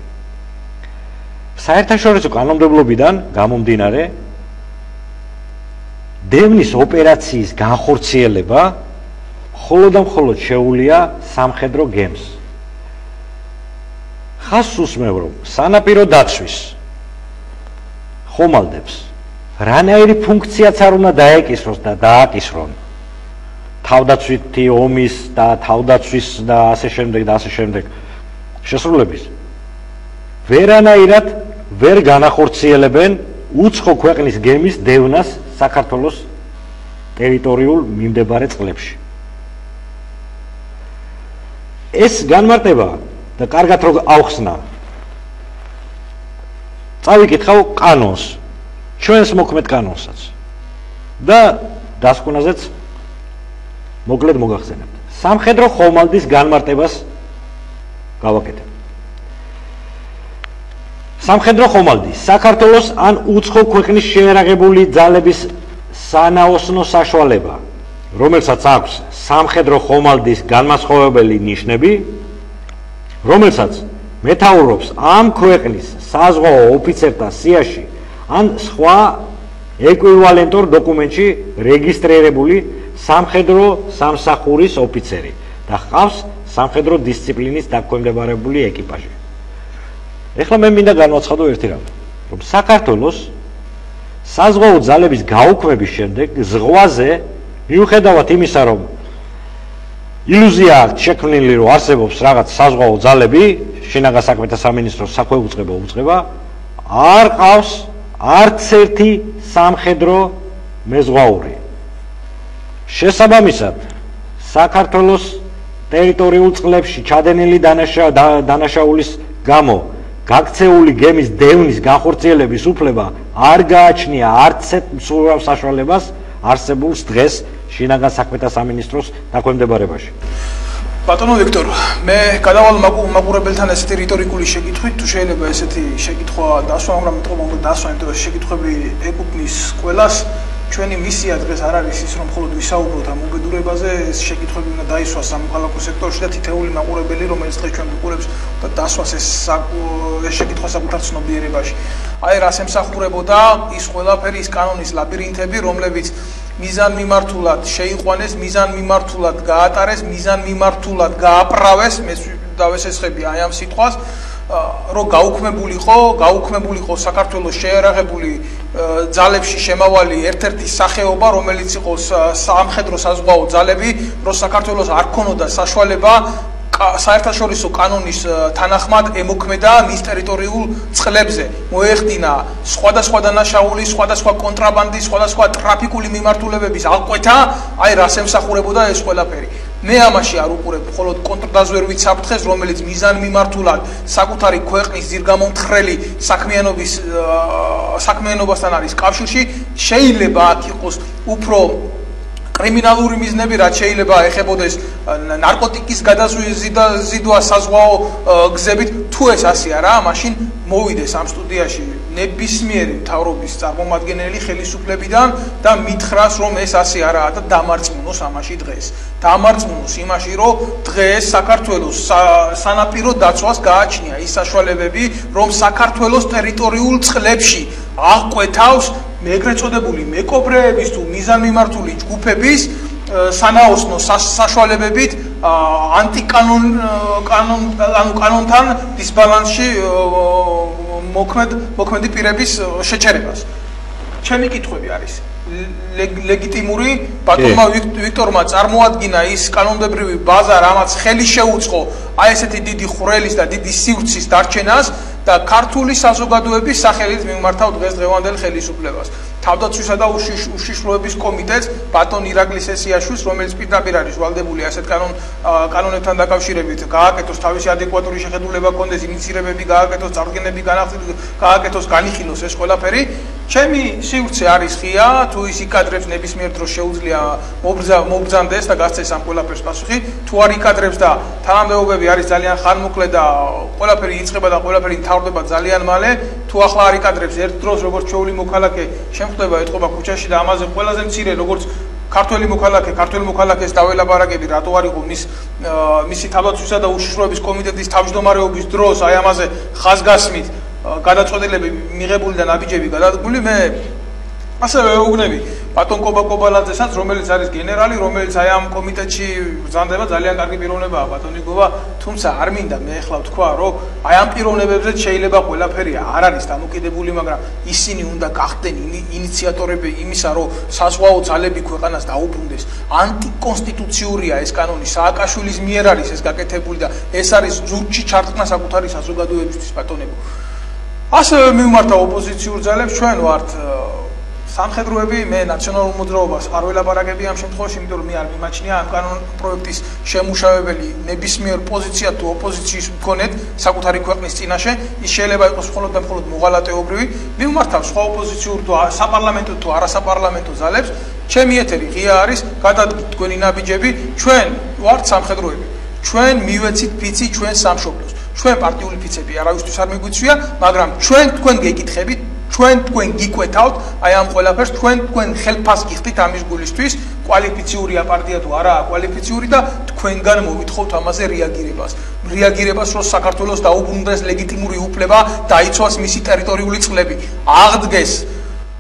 საერთაშორისო კანონმდებლობიდან გამომდინარე დევნის ოპერაციის განხორციელება მხოლოდ და მხოლოდ შეუძლია სამხედრო გემს. ხაზს უსმევ, რომ სანაპირო დაცვის ხომალდებს რანაირი ფუნქციაც არ უნდა დაეკისროს და დააკისრონ თავდაცვითი ომის და თავდაცვის და ასე შემდეგ შესრულების ვერანაირად ვერ განახორციელებენ უცხო ქვეყნის გემის დევნას საქართველოს ტერიტორიულ მიმდებარე წყლებში. ეს განმარტება და კარგად რომ ავხსნა, წავიკითხავ კანონს, ჩვენს მოქმედ კანონსაც და დასკვნაზეც მოკლედ მოგახსენებთ. სამხედრო ხომალდის განმარტებას გავაკეთებ. სამხედრო ხომალდი საქართველოს ან უცხო ქვეყნის შეერაღებული ძალების სანაოსნო საშუალება, რომელსაც აქვს სამხედრო ხომალდის განმასხვავებელი ნიშნები, რომელსაც მეთაურობს ამ ქვეყნის საზღვაო ოფიცერთა სიაში ან სხვა ეკვივალენტურ დოკუმენტში რეგისტრირებული სამხედრო სამსახურის ოფიცერი და ჰყავს სამხედრო დისციპლინის დაქვემდებარებული ეკიპაჟი. ეხლა მე მინდა განვაცხადო ერთი რამ, რომ საქართველოს საზღვაო ძალების გაუქმების შემდეგ ზღვაზე მიუხედავად იმისა, რომ ილუზია აქვს შექმნილი, რომ არსებობს რაღაც საზღვაო ძალები, შინაგან საქმეთა სამინისტროს საქვეუწყებო უწყება, არ ყავს არც ერთი სამხედრო მეზღვაური. შესაბამისად, საქართველოს ტერიტორიულ წყლებში ჩადენილი დანაშაულის გამო გაქცეული გემის დევნის განხორციელების უფლება არ გააჩნია არც მსურველ საშუალებას არსებულს დღეს შინაგან საქმეთა სამინისტროს დაქვემდებარებაში. ბატონო ვიქტორ, მე გადავალ მაყურებელთან ესეთი რიტორიკული შეკითხვით, თუ შეიძლება ესეთი შეკითხვა დასვა, მაგრამ მეტყობა უნდა დასვა, იმიტომ რომ შეკითხვები ეკუთვნის ყველას. ჩვენი მისია დღეს არ არის ის, რომ მხოლოდ ვისაუბროთ ამ უბედურებაზე, ეს შეკითხვები უნდა დაისვას სამოქალაქო სექტორში და თითეული მაყურებელი, რომელიც დღეს ჩვენ ვიყურებს, და დასვას ეს შეკითხვა საკუთარ ცნობიერებაში. აი რას ემსახურებოდა ის ყველაფერი, ის კანონის ლაბირინთები, რომლებიც მიზანმიმართულად შეიყვანეს, მიზანმიმართულად გაატარეს, მიზანმიმართულად გააправეს, მე დავესესხები აი ამ სიტყვას, რომ გაუქმებულიყო საქართველოს შეერაღებული ძალებში შემავალი ერთ-ერთი სახეობა, რომელიც იყო სამხედრო საზღვაო ძალები, რომ საქართველოს არ ქონოდა საშუალება საერთაშორისო კანონის თანახმად ემოქმედა მის ტერიტორიულ წყლებზე, მოეხდინა სხვადასხვა დანაშაული, სხვადასხვა კონტრაბანდის, სხვადასხვა ტრაფიკული მიმართულებების აღკვეთა, აი რას ემსახურებოდა ეს ყველაფერი. მე ამაში არ უყურებ მხოლოდ კონტრდაზვერვით საფრთხეს, რომელიც მიზანმიმართულად საკუთარი ქვეყნის ძირგამომთხრელი საქმიანობასთან არის კავშირში, შეიძლება აქ იყოს უფრო კრიმინალური მიზნები, რაც შეიძლება ეხებოდეს ნარკოტიკის გადაზიდვა საზღვაო გზებით, თუ ეს ასე არაა, მაშინ მოვიდეს ამ სტუდიაში ნებისმიერი მთავრობის წარმომადგენელი ხელისუფლებიდან და მითხრას, რომ ეს ასე არაა და დამარწმუნოს ამაში დღეს. დამარწმუნოს იმაში, რომ დღეს საქართველოს სანაპირო დაცვას გააჩნია ის საშუალებები, რომ საქართველოს ტერიტორიულ წყლებში აღკვეთავს ეგრეთ წოდებული მეკობრეების თუ მიზანმიმართული ჯგუფების სანაოსნო საშუალებებით ანტიკანონთან დისბალანსში მოქმედი პირების შეჩერებას. ჩემი კითხვები არის ლეგიტიმური, ბატონმა ვიქტორმა წარმოადგინა ის კანონმდებლური ბაზა, რამაც ხელი შეუწყო აი ესეთი დიდი ხვრელის და დიდი სივრცის დარჩენას და ქართული საზოგადოების სახელით მიმართავ დღესდღევანდელ ხელისუფლებას. თავდაცვისა და უშიშროების კომიტეტს ბატონ ირაკლის ესიაშვილს, რომელიც პირდაპირ არის ვალდებული ასეთ კანონებთან დაკავშირებით, გააკეთოს თავისი ადეკვატური შეხედულება კონდეს, ინიცირებები გააკეთოს, წარდგენები გააკეთოს, განიხილოს ეს ყველაფერი. ჩემი სივრცე არის ღია, თუ ის იკადრებს ნებისმიერ დროს შეუძლია მობრძანდეს და გასცეს ამ ყველაფერს პასუხი, თუ არ იკადრებს და თანამდებობები არის ძალიან ხანმოკლე და ყველაფერი იწყება და ყველაფერი მთავრდება ძალიან მალე, თუ ახლა არ იკადრებს ერთ დროს როგორც ჩვეული მოქალაქე შემხვდება ეთყობა ქუჩაში და ამაზე ყველაზე მცირე როგორც ქართველი მოქალაქეს დაველაპარაკები, რატო არ იყო მისი თავდაცვისა და უშიშროების კომიტეტის თავმჯდომარეობის დროს აი ამაზე ხაზგასმით გადაწყვეტილები მიღებული და ნაბიჯები გადადგმული. მე ასევე ეუბნები ბატონ კობალაძესაც, რომელიც არის გენერალი, რომელიც აი ამ კომიტეტში ბრძანდება, ძალიან კარგი პიროვნებაა ბატონი გობა, თუმცა არ მინდა მე ახლა ვთქვა, რომ აი ამ პიროვნებებზე შეიძლება ყველაფერი არ არის დამოკიდებული, მაგრამ ისინი უნდა გახდნენ ინიციატორები იმისა, რომ საზღვაო ძალები ქვეყანას დაუბრუნდეს. ანტიკონსტიტუციურია ეს კანონი, სააკაშვილის მიერ არის ეს გაკეთებული და ეს არის ზურგში ჩარტყნა საკუთარი საზოგადოებისთვის ბატონებო. ასევე მიმართავ ოპოზიციურ ძალებს, ჩვენ ვართ სამხედროები, მე ნაციონალურ მოძრაობას არ ველაპარაკები ამ შემთხვევაში, იმიტომ რომ მე არ მიმაჩნია ამ კანონ პროექტის შემუშავებელი ნებისმიერ პოზიცია თუ ოპოზიციის მქონედ საკუთარი ქვეყნის წინაშე, ის შეიძლება იყოს მხოლოდ და მხოლოდ მოღალატეობრივი. მიმართავ სხვა ოპოზიციურ თუ საპარლამენტო თუ არასაპარლამენტო ძალებს, ჩემი ეთერი ღია არის, გადადგით თქვენი ნაბიჯები, ჩვენ ვართ სამხედროები, ჩვენ მივეცით ფიცი ჩვენ სამშობლოს. ჩვენ პარტიული ფიცები არავისთვის არ მიგვიცვია, მაგრამ ჩვენ თქვენ გეკითხებით, ჩვენ თქვენ გიკვეთავთ აი ამ ყველაფერს, თქვენ ხელფას გიხდით ამის გულისთვის, კვალიფიციურია პარტია თუ არაა კვალიფიციური და თქვენგან მოვითხოვთ ამაზე რეაგირებას, რომ საქართველოს დაუბრუნდეს ლეგიტიმური უფლება, დაიცვას მისი ტერიტორიული წყლები, აღდგეს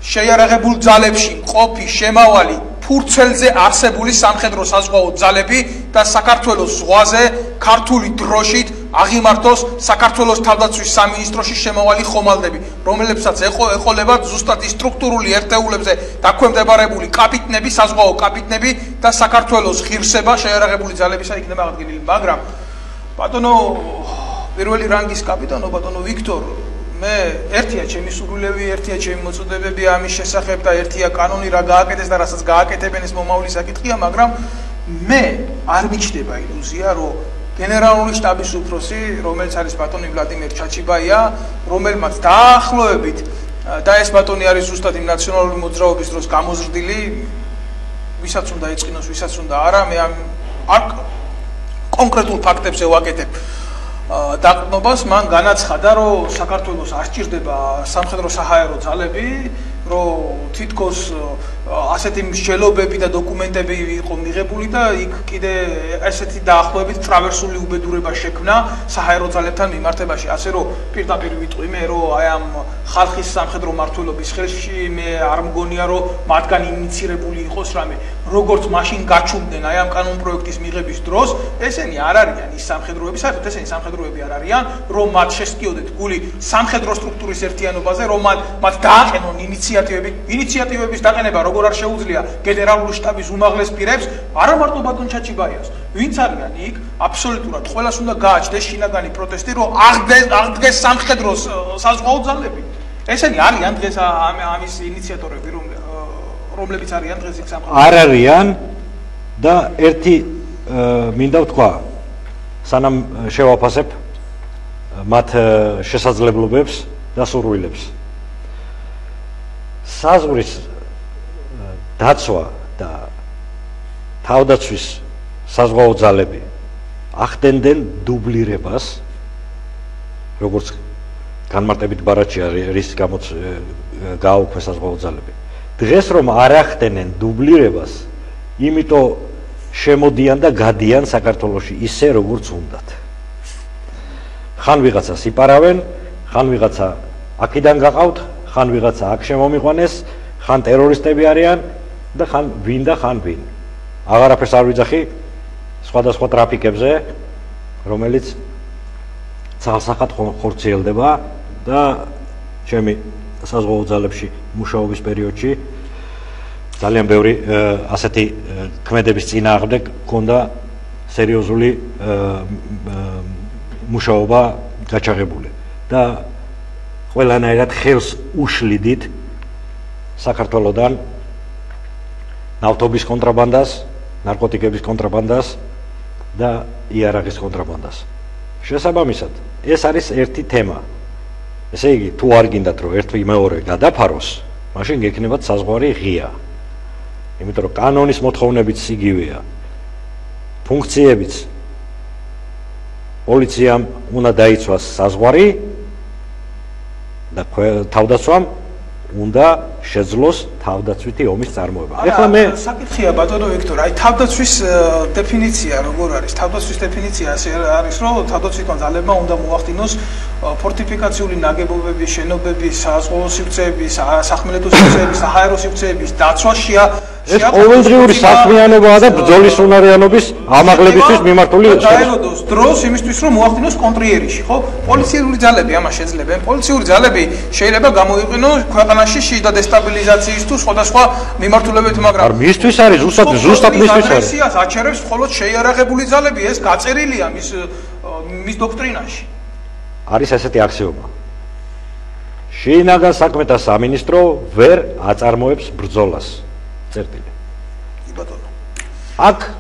შეიარაღებულ ძალებში მყოფი შემავალი ფურცელზე არსებული სამხედრო საზღვაო ძალები და საქართველოს ზღვაზე ქართული დროშით აღიმართოს საქართველოს თავდაცვის სამინისტროში შემავალი ხომალდები, რომლებსაც ეყოლებათ ზუსტად ის სტრუქტურული ერთეულებზე დაქვემდებარებული კაპიტნები, საზღვაო კაპიტნები და საქართველოს ღირსება შეიარაღებული ძალებისა იქნება აღდგენილი. მაგრამ ბატონო პირველი რანგის კაპიტანო, ბატონო ვიქტორ, მე ერთია ჩემი სურვილები, ერთია ჩემი მოწოდებები ამის შესახებ და ერთია კანონი რა გააკეთეს და რასაც გააკეთებენ ეს მომავლის საკითხია, მაგრამ მე არ მიჩნდება ილუზია, რომ გენერალური შტაბის უფროსი, რომელიც არის ბატონი ვლადიმერ ჩაჩიბაია, რომელმაც დაახლოებით და ეს ბატონი არის ზუსტად იმ ნაციონალური მოძრაობის დროს გამოზრდილი, ვისაც უნდა ეწყინოს, ვისაც უნდა არა, მე არ კონკრეტულ ფაქტებზე ვაკეთებ დაყრდნობას, მან განაცხადა, რომ საქართველოს არ სჭირდება სამხედრო საჰაერო ძალები, რომ თითქოს ასეთი მსჯელობები და დოკუმენტები იყო მიღებული და იქ კიდე ესეთი დაახლოებით ტრავერსული უბედურება შექმნა საჰაერო ძალებთან მიმართებაში, ასე რომ პირდაპირ ვიტყვი მე, რომ აი ამ ხალხის სამხედრო მმართველობის ხელში მე არ მგონია, რომ მათგან ინიცირებული იყოს რამე, როგორც მაშინ გაჩუმდნენ აი ამ კანონ პროექტის მიღების დროს, ესენი არ არიან ის სამხედროები, საერთოდ ესენი სამხედროები არ არიან, რომ მათ შესკიოდეთ გული სამხედრო სტრუქტურის ერთიანობაზე, რომ მათ დააყენონ ინიციატივების დაყენება როგორ არ შეუძლია გენერალური შტაბის უმაღლეს პირებს, არა მარტო ბატონ ჩაჩიბაიას, ვინც არიან იქ, აბსოლუტურად ყველას უნდა გააჩნდეს შინაგანი პროტესტი, რომ აღდგეს სამხედროს საზღვაო ძალები. ესენი არიან დღეს ამის ინიციატორები, რომლებიც არიან დღეს იქ სამხედრო. არ არიან და ერთი მინდა ვთქვა, სანამ შევაფასებ მათ შესაძლებლობებს და სურვილებს. საზღვრის დაცვა და თავდაცვის საზღვაო ძალები ახდენდნენ დუბლირებას, როგორც განმარტებით ბარათში არის გამოც გააუქმეს საზღვაო ძალები. დღეს რომ არ ახდენენ დუბლირებას, იმიტომ შემოდიან და გადიან საქართველოში ისე როგორც უნდათ. ხან ვიღაცას იპარავენ, ხან ვიღაცა აქედან გაყავთ, ხან ვიღაცა აქ შემომიყვანეს, ხან ტერორისტები არიან და ხან ვინ და ხან ვინ. აღარაფერს არ ვიძახი სხვადასხვა ტრაფიკებზე, რომელიც ცალსახად ხორციელდება და ჩემი საზღვაო ძალებში მუშაობის პერიოდში ძალიან ბევრი ასეთი ქმედების წინააღმდეგ მქონდა სერიოზული მუშაობა გაჩაღებული და ყველანაირად ხელს უშლიდით საქართველოდან ნავთობის კონტრაბანდას, ნარკოტიკების კონტრაბანდას და იარაღის კონტრაბანდას. შესაბამისად, ეს არის ერთი თემა. ესე იგი, თუ არ გინდათ რომ ერთი მეორე გადაფაროს, მაშინ გექნებათ საზღვარი ღია. იმიტომ რომ კანონის მოთხოვნებიც იგივეა. ფუნქციებიც პოლიციამ უნდა დაიცვას საზღვარი და თავდაცვამ უნდა შეძლოს თავდაცვითი ომის წარმოება. ეხლა მე საკითხია ბატონო ვიქტორ, აი თავდაცვის დეფინიცია როგორ არის? თავდაცვის დეფინიცია ასე არის, რომ თავდაცვითმა ძალებმა უნდა მოახდინოს ფორტიფიკაციული ნაგებობების, შენობების, საზღვაო სივრცეების, სახმელეთო სივრცეების, საჰაერო სივრცეების დაცვაშია. ეს ყოველდღიური საქმიანობაა და ბრძოლის უნარიანობის ამაღლებისთვის მიმართული დაელოდოს დროს იმისთვის რომ მოახდინოს კონტრიერიში, ხო? პოლიციური ძალები ამას შეძლებენ. პოლიციური ძალები შეიძლება გამოიყენოს ქვეყანაში შიდა დესტაბილიზაციის თუ სხვადასხვა მიმართულებებით, მაგრამ მისთვის არის ზუსტად მისთვის არის. აგრესიას აჩერებს მხოლოდ შეიარაღებული ძალები, ეს გაწერილია მის დოქტრინაში. არის ესეთი აქსიომა. შინაგან საქმეთა სამინისტრო ვერ აწარმოებს ბრძოლას. წერტილი. კი ბატონო.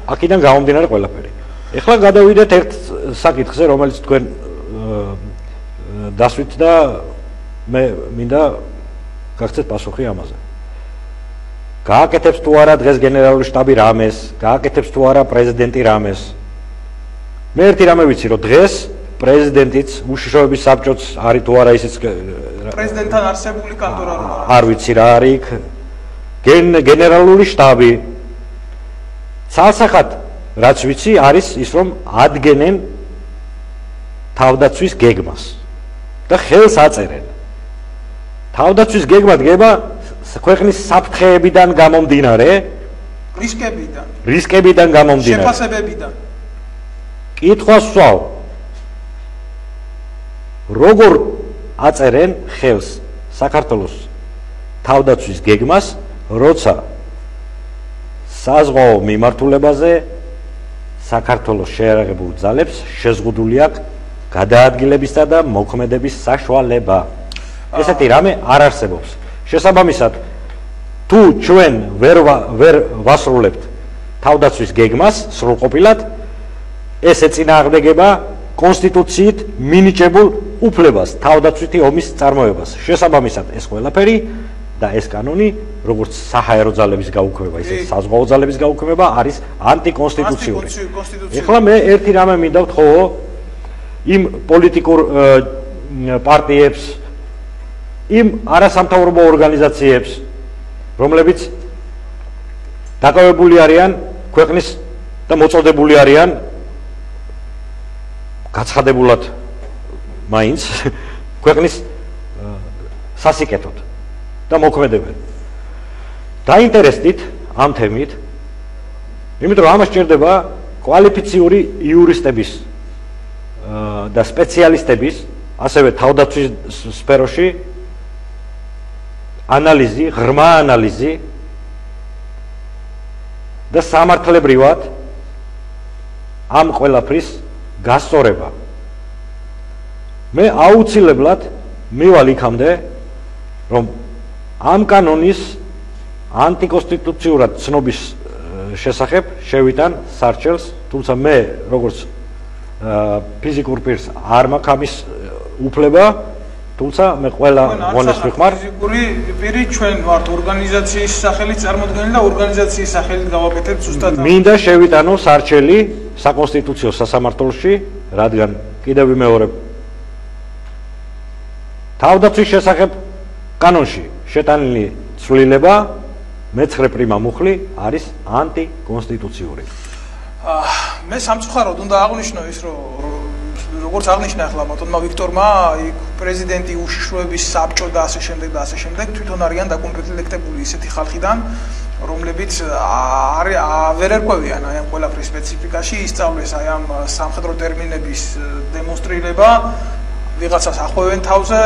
აქედან გამომდინარე ყველაფერი. ეხლა გადავიდეთ ერთ საკითხზე, რომელიც თქვენ დასვით და მე მინდა გაგცეთ პასუხი ამაზე. გააკეთებს თუ არა დღეს გენერალური შტაბი რამეს, გააკეთებს თუ არა პრეზიდენტი რამეს. მე ერთი რამე ვიცი, რომ დღეს პრეზიდენტიც უშიშროების საბჭოც არის თუ არა ისიც პრეზიდენტთან არსებული კანტორა არ ვიცი რა არის იქ. გენერალური შტაბი ცალსახად რაც ვიცი არის ის რომ ადგენენ თავდაცვის გეგმას და ხელს აწერენ. თავდაცვის გეგმა დგება ქვეყნის საფრთხეებიდან გამომდინარე, რისკებიდან გამომდინარე, შეფასებებიდან. კითხვა სვავ. როგორ აწერენ ხელს საქართველოს თავდაცვის გეგმას, როცა საზღვაო მიმართულებაზე საქართველოს შეიარაღებულ ძალებს შეზღუდული აქვს გადაადგილებისა და მოქმედების საშუალება. ესეთი რამე არ არსებობს. შესაბამისად, თუ ჩვენ ვერ ვასრულებთ თავდაცვის გეგმას სრულყოფილად, ეს ეწინააღმდეგება კონსტიტუციით მინიჭებულ უფლებას თავდაცვითი ომის წარმოებას. შესაბამისად, ეს ყველაფერი და ეს კანონი, როგორც საჰაერო ძალების გაუქმება, ისე საზღვაო ძალების გაუქმება არის ანტიკონსტიტუციური. ეხლა მე ერთი რამე მინდა ვთხოვო იმ პოლიტიკურ პარტიებს, იმ არასამთავრობო ორგანიზაციებს, რომლებიც დაკავებული არიან ქვეყნის და მოწოდებული არიან გაცხადებულად მაინც ქვეყნის სასიკეთოდ და მოქმედებენ. დაინტერესდით ამ თემით, იმიტომ რომ ამას სჭირდება კვალიფიციური იურისტების და სპეციალისტების, ასევე თავდაცვის სფეროში ანალიზი, ღრმა ანალიზი და სამართლებრივად ამ ყველაფრის გასწორება. მე აუცილებლად მივალ იქამდე, რომ ამ კანონის ანტიკონსტიტუციურად ცნობის შესახებ შევიტან სარჩელს, თუმცა მე როგორც ფიზიკურ პირს არ მაქვს ამის უფლება, თუმცა მე ყველა ღონეს ვიხმარ. ფიზიკური პირი ჩვენ ვართ ორგანიზაციის სახელით წარმოდგენილი და ორგანიზაციის სახელით გავაკეთებთ ზუსტად. მინდა შევიტანო სარჩელი საკონსტიტუციო სასამართლოში, რადგან კიდევ ვიმეორებ, თავდაცვის შესახებ კანონში შეტანილი ცვლილება მეცხრე პრიმა მუხლი არის ანტიკონსტიტუციური. მე სამწუხაროდ უნდა აღვნიშნო ის, რომ როგორც აღნიშნა ახლა ბატონმა ვიქტორმა, იქ პრეზიდენტი, უშიშროების საბჭო და ასე შემდეგ თვითონ არიან დაკომპლექტებული ისეთი ხალხიდან, რომლებიც ვერ ერკვევიან აი ამ ყველაფრის სპეციფიკაში, ისწავლეს აი ამ სამხედრო ტერმინების დემონსტრირება, ვიღაცას ახვევენ თავზე,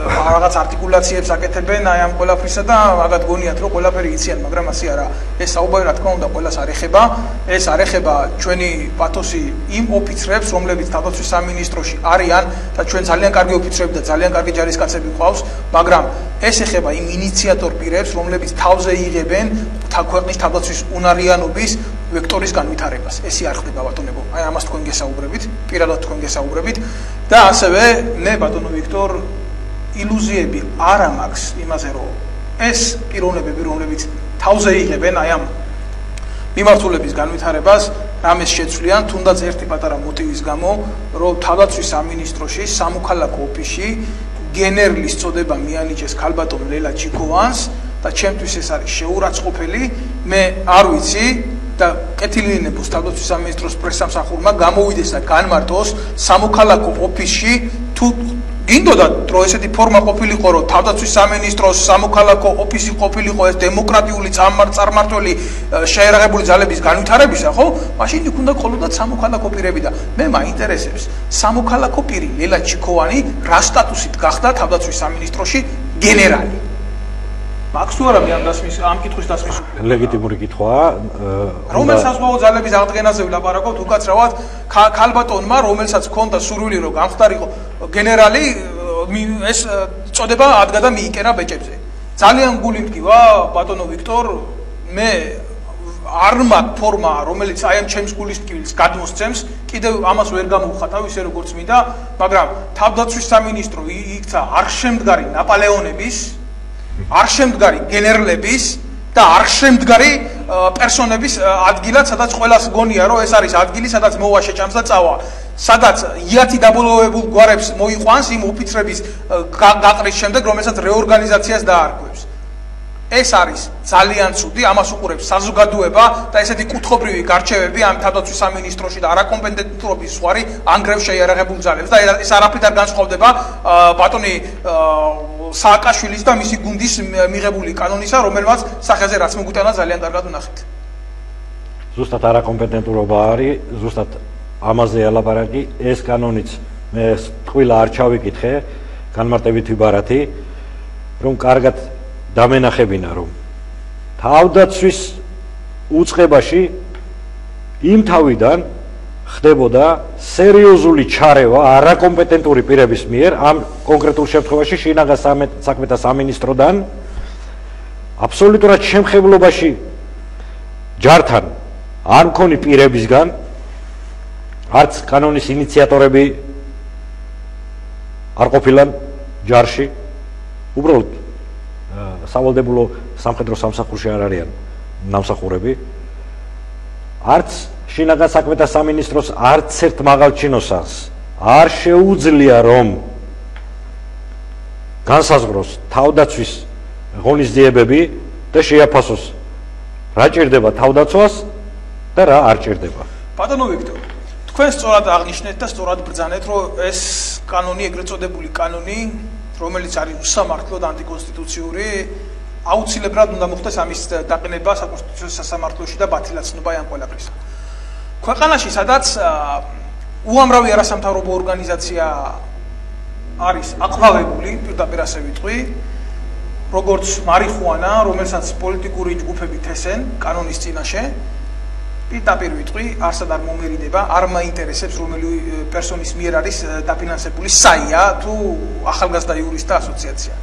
რაღაც არტიკულაციებს აკეთებენ აი ამ ყველაფრისა და მაგათ გონიათ რომ ყველაფერი იციან, მაგრამ ასე არა. ეს საუბარი რა თქმა უნდა ყველას არ ეხება. ეს არ ეხება ჩვენი პათოსი იმ ოფიცრებს, რომლებიც თავდაცვის სამინისტროში არიან და ჩვენ ძალიან კარგი ოფიცრები და ძალიან კარგი ჯარისკაცები გვყავს, მაგრამ ეს ეხება იმ ინიციატორ პირებს, რომლებიც თავზე იღებენ ქვეყნის თავდაცვის უნარიანობის ვექტორის განვითარებას. ესე არ ხდება ბატონებო. აი ამას თქვენ გესაუბრებით, პირადად თქვენ გესაუბრებით და ასევე მე ბატონო ვიქტორ ილუზიები არ მაქვს იმაზე, რომ ეს პიროვნებები, რომლებიც თავზე იღებენ აი ამ მიმართულების განვითარებას, რამეს შეცვლიან, თუნდაც ერთი პატარა მოტივის გამო, რომ თავდაცვის სამინისტროში, სამოქალაქო ოფისში გენერლის წოდება მიანიჭეს ქალბატონ ლელა ჩიკოვანს და ჩემთვის ეს არის შეურაცხყოფელი. მე არ ვიცი და კეთილინებოს თავდაცვის სამინისტროს პრესსამსახურმა გამოვიდეს და განმარტოს სამოქალაქო ოფისში თუ გინდოდა რომ ესეთი ფორმა ყოფილიყო, რომ თავდაცვის სამინისტროს სამოქალაქო ოფისი ყოფილიყო ეს დემოკრატიული წარმმართველი შეერაღებული ძალების განვითარებისა, ხო? მაშინ იქ უნდა ყოლოდათ სამოქალაქო პირები და მე მაინტერესებს სამოქალაქო პირი ლელა ჩიკოვანი რა სტატუსით გახდა თავდაცვის სამინისტროში გენერალი. მაქვს თუ არა მე ამ კითხვის დასმის ლეგიტიმური კითხვაა. რომელ საზღვაო ძალების აღდგენაზე ვლაპარაკობთ უკაცრავად ქალბატონმა, რომელსაც ჰქონდა სურვილი რომ გამხდარიყო გენერალი, ეს წოდება ადგა და მიიკერა ბეჭებზე. ძალიან გული მდგივა ბატონო ვიქტორ, მე არ მაქვს ფორმა, რომელიც აი ამ ჩემს გულის ტკივილს გადმოსცემს, კიდევ ამას ვერ გამოვხატავ ისე როგორც მინდა, მაგრამ თავდაცვის სამინისტრო იქცა არხშემდგარი ნაპოლეონების, არხშემდგარი გენერლების და არხშემდგარი პერსონების ადგილად, სადაც ყველას გონია, რომ ეს არის ადგილი, სადაც მოვა შეჭამს და წავა, სადაც იათი დაბოლოებულ გვარებს მოიყვანს იმ ოფიცრების გაყრის შემდეგ, რომელსაც რეორგანიზაციას დაარქვევს. ეს არის ძალიან ცუდი, ამას უყურებს საზოგადოება და ესეთი კუთხობრივი გარჩევები ამ თავდაცვის სამინისტროში და არაკომპეტენტურობის ზღვარი ანგრევს შეიარაღებულ ძალებს და ეს არაფრით არ განსხვავდება ბატონი სააკაშვილის და მისი გუნდის მიღებული კანონისა, რომელმაც სახეზე რაც მოგვიტანა ძალიან კარგად ვნახეთ. ზუსტად არაკომპეტენტურობა არის, ზუსტად ამაზე ელაპარაკი, ეს კანონიც მე ტყუილა არ ჩავიკითხე, განმარტებით ვიბარათი, რომ კარგად დამენახებინა, რომ თავდაცვის უწყებაში იმ თავიდან ხდებოდა სერიოზული ჩარევა არაკომპეტენტური პირების მიერ ამ კონკრეტულ შემთხვევაში შინაგან საქმეთა სამინისტროდან აბსოლუტურად შემხებლობაში ჯართან არ მქონი პირებისგან, არც კანონის ინიციატორები არ ყოფილან ჯარში, უბრალოდ სავალდებულო სამხედრო სამსახურში არ არიან ნამსახურები, არც შინაგან საქმეთა სამინისტროს არც ერთ მაღალ ჩინოსანს არ შეუძლია რომ განსაზღვროს თავდაცვის ღონისძიებები და შეაფასოს რა ჭირდება თავდაცვას და რა არ ჭირდება. ბატონო ვიქტორ, თქვენ სწორად აღნიშნეთ და სწორად ბრძანეთ, რომ ეს კანონი, ეგრეთ წოდებული კანონი, რომელიც არის უსამართლო და ანტიკონსტიტუციური, აუცილებლად უნდა მოხდეს ამის დაყენება საკონსტიტუციო სასამართლოში და ბათილაცნობა ამ ყველაფრისა. ქვეყანაში, სადაც უამრავი არასამთავრობო ორგანიზაცია არის აყვავებული, პირდაპირ ასე ვიტყვი, როგორც მარიხუანა, რომელსაც პოლიტიკური ჯგუფები თესენ კანონის წინაშე, პირდაპირ ვიტყვი, არსად არ მომერიდება, არ მაინტერესებს რომელი პერსონის მიერ არის დაფინანსებული საია თუ ახალგაზრდა იურისტთა ასოციაცია.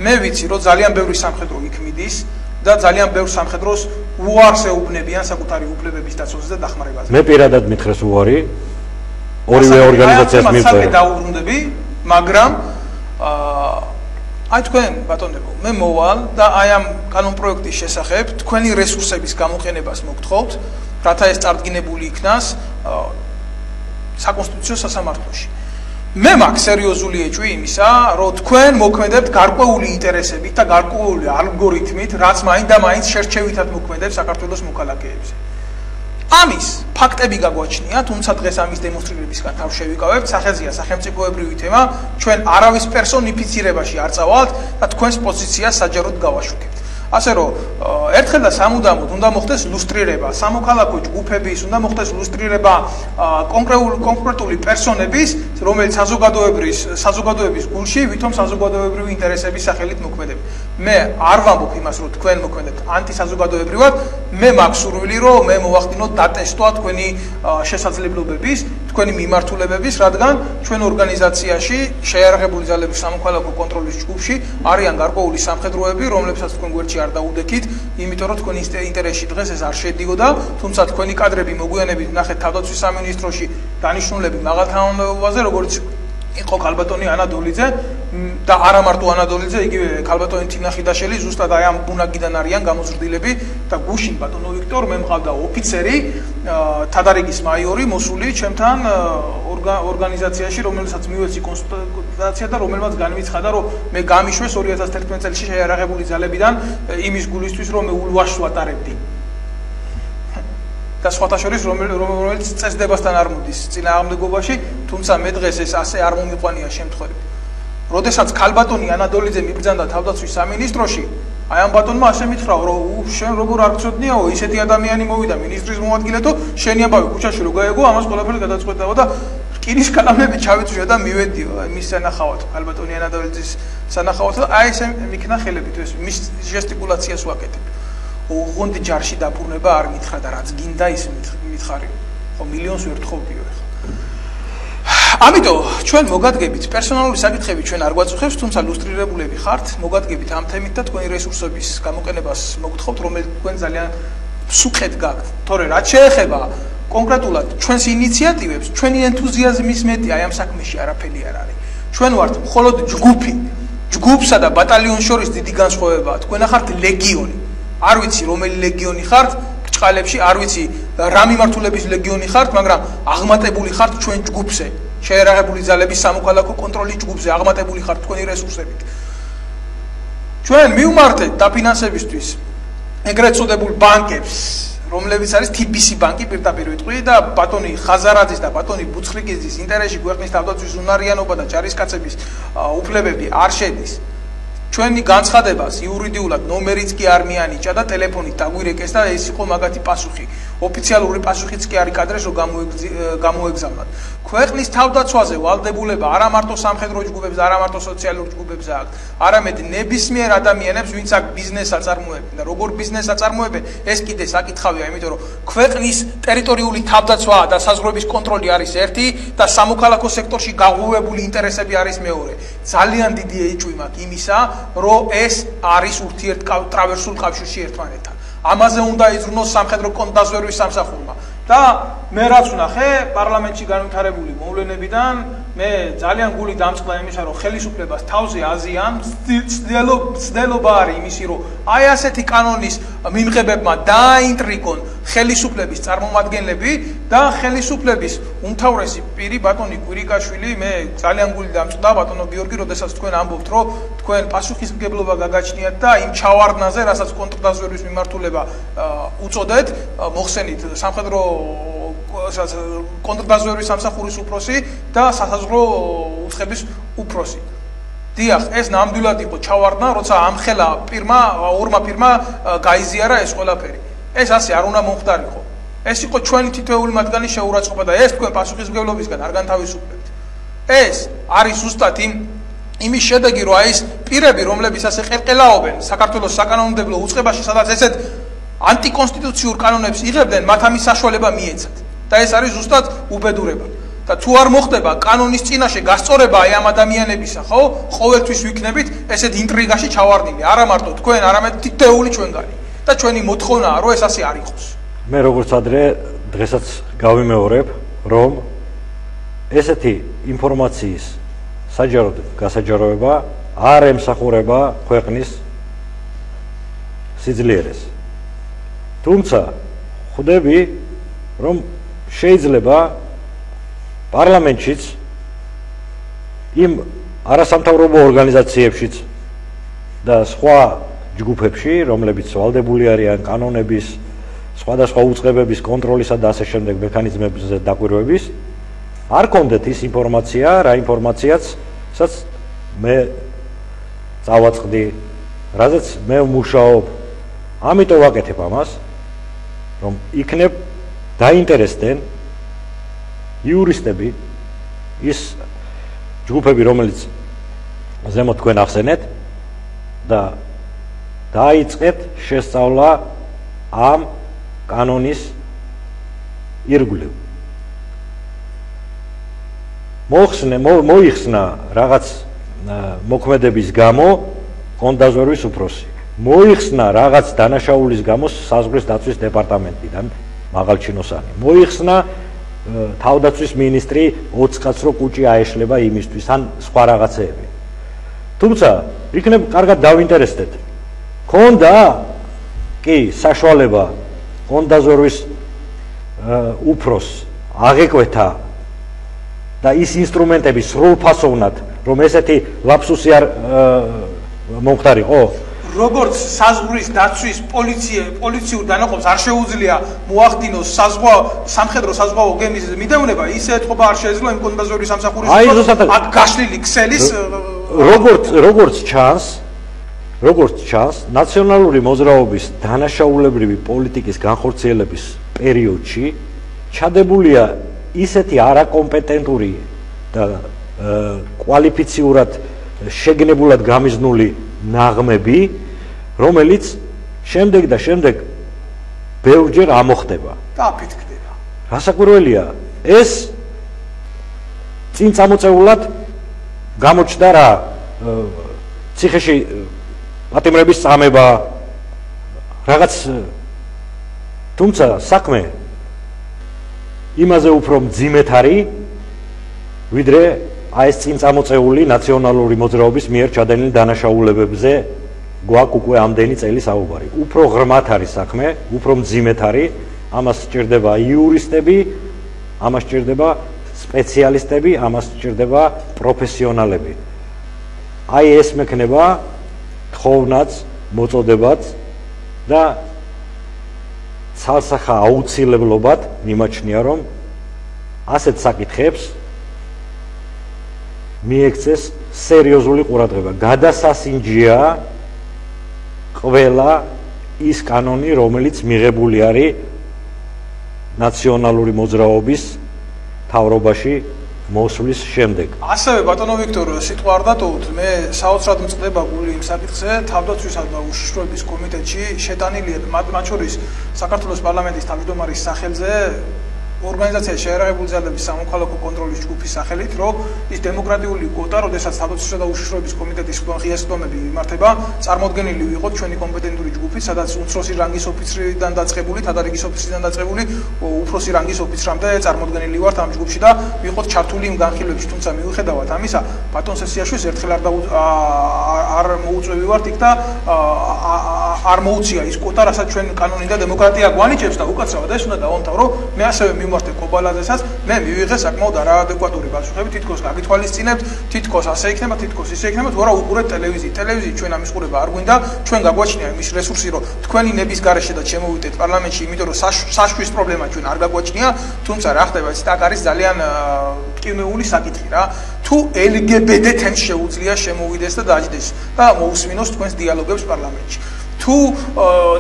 მე ვიცი, რომ ძალიან ბევრი სამხედრო იქ მიდის და ძალიან ბევრ სამხედროს უარს ეუბნებიან საკუთარი უფლებების დაცვაზე და დახმარებაზე. მე პირადად მითხრეს უარი ორივე ორგანიზაციას მივწერე. დაუბრუნდები, მაგრამ აი თქვენ ბატონებო, მე მოვალ და აი ამ კანონპროექტის შესახებ თქვენი რესურსების გამოყენებას მოგთხოვთ, რათა ეს წარდგინებული იქნას საკონსტიტუციო სასამართლოში. მე მაქვს სერიოზული ეჭვი იმისა, რომ თქვენ მოქმედებთ გარკვეული ინტერესებით და გარკვეული ალგორითმით, რაც მაინდა-მაინც შერჩევითად მოქმედებს საქართველოს მოქალაქეებზე. ამის ფაქტები გაგვაჩნია, თუმცა დღეს ამის დემონსტრირებისგან თავ შევიკავებთ, სახეზეა სახელმწიფოებრივი თემა, ჩვენ არავის პერსონიფიცირებაში არ წავალთ და თქვენს პოზიციას საჯაროდ გავაშუქებთ. ასე რომ ერთხელ და სამუდამოდ უნდა მოხდეს ლუსტრირება სამოქალაქო ჯგუფების, უნდა მოხდეს ლუსტრირება კონკრეტული პერსონების, რომელიც საზოგადოების გულში ვითომ საზოგადოებრივი ინტერესების სახელით მოქმედებენ. მე არ ვამბობ იმას, რომ თქვენ მოქმედებთ ანტისაზოგადოებრივად, მე მაქვს სურვილი, რომ მე მოვახდინოთ დატესტვა თქვენი შესაძლებლობების, თქვენი მიმართულებების, რადგან ჩვენ ორგანიზაციაში შეიარაღებული ძალების სამოქალაქო კონტროლის ჯგუფში არიან გარკვეული სამხედროები, რომლებსაც თქვენ გვერდში არ დაუდექით, იმიტომ რომ თქვენი ინტერესში დღეს ეს არ შედიოდა, თუმცა თქვენი კადრები მოგვიანებით ნახეთ თავდაცვის სამინისტროში დანიშნულები მაღალ თანამდებობაზე, როგორც იყო ქალბატონი ანა დოლიძე და არა მარტო ანა დოლიძე, იგივე ქალბატონი თინა ხიდაშელი, ზუსტად აი ამ ბუნაგიდან არიან გამოზრდილები და გუშინ ბატონო ვიქტორ, მე მყავდა ოფიცერი, თადარიგის მაიორი მოსული ჩემთან ორგანიზაციაში, რომელსაც მივეცი კონსულტაცია და რომელმაც განვიცხადა, რომ მე გამიშვეს 2011 წელს შეიარაღებული ძალებიდან იმის გულისთვის, რომ მე ულვაშს ვატარებდი. და სხვათა შორის რომელიც წესდებასთან არ მოდის წინააღმდეგობაში, თუმცა მე დღეს ეს ასე არ მომიყვანია შემთხვევით. როდესაც ქალბატონი ანა დოლიძე მიბრძანდა თავდაცვის სამინისტროში, აი ამ ბატონმა ასე მითხრა, რომ შენ როგორ არ გწოდნიაო, ისეთი ადამიანი მოვიდა მინისტრის მოადგილეთო, შენი ამბავი ქუჩაში რო გაეგო, ამას ყველაფერი გადაწყვეტაო და რკინის კალამები ჩავიწვია და მივედიო მის სანახავად, ქალბატონი ანა დოლიძის სანახავად და აი ესე მიქნა ხელებით ეს მის ჟესტიკულაციას ვაკეთებ. ოღონდ ჯარში დაბრუნება არ მითხრა და რაც გინდა ის მითხარი. ხო მილიონს ვერ თხოვდიო ახლა. ამიტომ ჩვენ მოგადგებით პერსონალური საკითხები ჩვენ არ გვაწუხებს, თუმცა ლუსტრირებულები ხართ, მოგადგებით ამ თემით და თქვენი რესურსების გამოყენებას მოგთხოვთ, რომელიც თქვენ ძალიან სუხეთ გაქვთ. თორე რაც შეეხება კონკრეტულად ჩვენს ინიციატივებს, ჩვენი ენთუზიაზმის მეტი აი ამ საქმეში არაფერი არ არის. ჩვენ ვართ მხოლოდ ჯგუფი. ჯგუფსა და ბატალიონს შორის დიდი განსხვავებაა. თქვენ ახართ ლეგიონი. არ ვიცი რომელი ლეგიონი ხართ ბრჭყალებში, არ ვიცი რა მიმართულების ლეგიონი ხართ, მაგრამ აღმატებული ხართ ჩვენ ჯგუფზე, შეიარაღებული ძალების სამოქალაქო კონტროლის ჯგუფზე, აღმატებული ხართ თქვენი რესურსებით. ჩვენ მივმართეთ დაფინანსებისთვის ეგრეთ წოდებულ ბანკებს, რომლებიც არის TBC ბანკი, პირდაპირ ვიტყვი და ბატონი ხაზარაძის და ბატონი ბუცხრიკიძის ინტერესში ქვეყნის თავდაცვის უნარიანობა და ჯარისკაცების უფლებები არ შედის. ჩვენი განცხადებას იურიდიულად ნომერიც კი არ მიანიჭა და ტელეფონით დაგვირეკეს და ეს იყო მაგათი პასუხი. ოფიციალური პასუხიც კი არ იკადრეს, რომ გამოეგზავნათ. ქვეყნის თავდაცვაზე ვალდებულება არა მარტო სამხედრო ჯგუფებს, არა მარტო სოციალურ ჯგუფებს აქვს, არამედ ნებისმიერ ადამიანებს, ვინც აქ ბიზნესს აწარმოებენ და როგორ ბიზნესს აწარმოებენ, ეს კიდე საკითხავია, იმიტომ რომ ქვეყნის ტერიტორიული თავდაცვა და საზღვრების კონტროლი არის ერთი და სამოქალაქო სექტორში გაღვივებული ინტერესები არის მეორე. ძალიან დიდი ეჭვი მაქვს იმისა, რომ ეს არის ურთიერთკავშირ კავშირში ერთმანეთთან. ამაზე უნდა იზრუნოს სამხედრო კონდაზვერვის სამსახურმა. და მე რაც ვნახე პარლამენტში განვითარებული მოვლენებიდან, მე ძალიან გული დამწყდა იმისა, რომ ხელისუფლებას თავზე აზიან, ცდილობა არის იმისი, რომ აი ასეთი კანონის მიმღებებმა დააინტრიგონ ხელისუფლების წარმომადგენლები და ხელისუფლების უმთავრესი პირი ბატონი კვირიკაშვილი, მე ძალიან გული დამწყდა ბატონო გიორგი, როდესაც თქვენ ამბობთ, რომ თქვენ პასუხისმგებლობა გაგაჩნიათ და იმ ჩავარდნაზე, რასაც კონტრდაზვერვის მიმართულება უწოდეთ, მოხსენით სამხედრო კონტრდაზვერვის სამსახურის უფროსი და სასაზღვრო უცხების უფროსი. დიახ, ეს ნამდვილად იყო ჩავარდნა, როცა ამხელა ორმა პირმა გაიზიარა ეს ყველაფერი. ეს ასე არ უნდა მომხდარიყო. ეს იყო ჩვენი თითოეული მათგანის შეურაცხყოფა და ეს თქვენ პასუხისმგებლობისგან არ განთავისუფლებთ. ეს არის ზუსტად იმის შედეგი, რომ აი ეს პირები, რომლებიც ასე ყელყელაობენ საქართველოს საკანონმდებლო უწყებაში, სადაც ესეთ ანტიკონსტიტუციურ კანონებს იღებდნენ, მათ ამის საშუალება მიეცათ. და ეს არის ზუსტად უბედურება. და თუ არ მოხდება კანონის წინაშე გასწორება აი ამ ადამიანებისა, ხო? ყოველთვის ვიქნებით ესეთ ინტრიგაში ჩავარდნილი, არა მარტო თქვენ, არამედ თითოეული ჩვენგანი. და ჩვენი მოთხოვნაა, რომ ეს ასე არ იყოს. მე როგორც ადრე დღესაც გავიმეორებ, რომ ესეთი ინფორმაციის საჯაროდ გასაჯაროება არ ემსახურება ქვეყნის სიძლიერეს. თუმცა ხვდები, რომ შეიძლება პარლამენტშიც იმ არასამთავრობო ორგანიზაციებშიც და სხვა ჯგუფებში, რომლებიც ვალდებული არიან კანონების, სხვადასხვა უწყებების კონტროლისა და ასე შემდეგ მექანიზმებზე დაკვირვების, არ კონდეთ ის ინფორმაცია, რა ინფორმაციაც, სადაც მე წავაწყდი, რაზეც მე ვმუშაობ. ამიტომ ვაკეთებ ამას, რომ იქნებ დაინტერესდნენ იურისტები, ის ჯგუფები, რომელიც ზემოთ თქვენ ახსენეთ და დაიწყეთ შესწავლა ამ კანონის ირგვლივ. მოიხსნა რაღაც მოქმედების გამო კონდაზვერვის უფროსი. მოიხსნა რაღაც დანაშაულის გამო საზღვრის დაცვის დეპარტამენტიდან მაღალჩინოსანი. მოიხსნა თავდაცვის მინისტრი 20 კაცს რო კუჭი აეშლება იმისთვის ან სხვა რაღაცეები. თუმცა იქნებ კარგად დავინტერესდეთ. ქონდა კი საშუალება კონდაზვერვის უფროს აღეკვეთა და ის ინსტრუმენტები სრულფასოვნად, რომ ესეთი ლაფსუსი არ მომხდარიყო. როგორც საზღვრის დაცვის პოლიციურ დანაყოფს არ შეუძლია მოახდინოს სამხედრო საზღვაო გემის მიდევნება, ისე ეთყობა არ შეეძლო იმ კონდაზვერვის სამსახურის აქ გაშლილი ქსელის როგორც ჩანს, ნაციონალური მოძრაობის დანაშაულებრივი პოლიტიკის განხორციელების პერიოდში ჩადებულია ისეთი არაკომპეტენტური და კვალიფიციურად შეგნებულად გამიზნული ნაღმები, რომელიც შემდეგ და შემდეგ ბევრჯერ ამოხდება. და აფეთქდება. რასაკვირველია, ეს წინ წამოწეულად გამოჩნდა რა ციხეში პატიმრების წამება რაღაც, თუმცა საქმე იმაზე უფრო მძიმედ არის, ვიდრე აი ეს წინ წამოწეული ნაციონალური მოძრაობის მიერ ჩადენილი დანაშაულებებზე გვაქვს უკვე ამდენი წელი საუბარი. უფრო ღრმად არის საქმე, უფრო მძიმედ არის, ამას სჭირდება იურისტები, ამას სჭირდება სპეციალისტები, ამას სჭირდება პროფესიონალები. აი ეს მექნება თხოვნაც, მოწოდებაც და ცალსახა აუცილებლობად მიმაჩნია, რომ ასეთ საკითხებს მიექცეს სერიოზული ყურადღება. გადასასინჯია ყველა ის კანონი, რომელიც მიღებული არის ნაციონალური მოძრაობის თავრობაში მოსვლის შემდეგ. ასევე ბატონო ვიქტორ, სიტყვა არ დატოვოთ, მე საოცრად მწყდება გული იმ საკითხზე, თავდაცვისა და უშიშროების კომიტეტში შეტანილია მათ შორის საქართველოს პარლამენტის თავმჯდომარის სახელზე ორგანიზაცია შეერაღებული ძალების სამოქალაქო კონტროლის ჯგუფის სახელით, რომ ის დემოკრატიული კვოტა, როდესაც თავდაცვისა და უშიშროების კომიტეტის ღია სხდომები იმართება, წარმოდგენილი ვიყოთ ჩვენი კომპეტენტური ჯგუფით, სადაც უმცროსი რანგის ოფიცრიდან დაწყებული, თადარიგის ოფიცრიდან დაწყებული, უფროსი რანგის ოფიცრამდე წარმოდგენილი ვართ ამ ჯგუფში და ვიყოთ ჩართული იმ განხილვებში, თუმცა მიუხედავად ამისა, ბატონ სესიაშვილს ერთხელ არ მოუწვევი ვართ იქ და არ მოუწია ის კვოტა, რასაც ჩვენ კანონი და დემოკრატია გვანიჭებს და უკაცრავად ეს უნდა დავამთავრო. მე ასევე მიმართე კობალაძესაც, მე მივიღე საკმაოდ არაადეკვატური პასუხები, თითქოს გაგითვალისწინებთ, თითქოს ასე იქნება, თითქოს ისე იქნება, თუ არა უყურებთ ტელევიზიით. ტელევიზიით ჩვენ ამის ყურება არ გვინდა, ჩვენ გაგვაჩნია იმის რესურსი, რომ თქვენი ნების გარეშე და შემოვიდეთ პარლამენტში, იმიტომ რომ საშვის პრობლემა ჩვენ არ გაგვაჩნია, თუმცა რა ხდება, ეს აქ არის ძალიან მტკივნეული საკითხი რა. თუ LGBT თემს შეუძლია შემოვიდეს და დაჯდეს და მოусმინოს თქვენს დიალოგებს პარლამენტში. თუ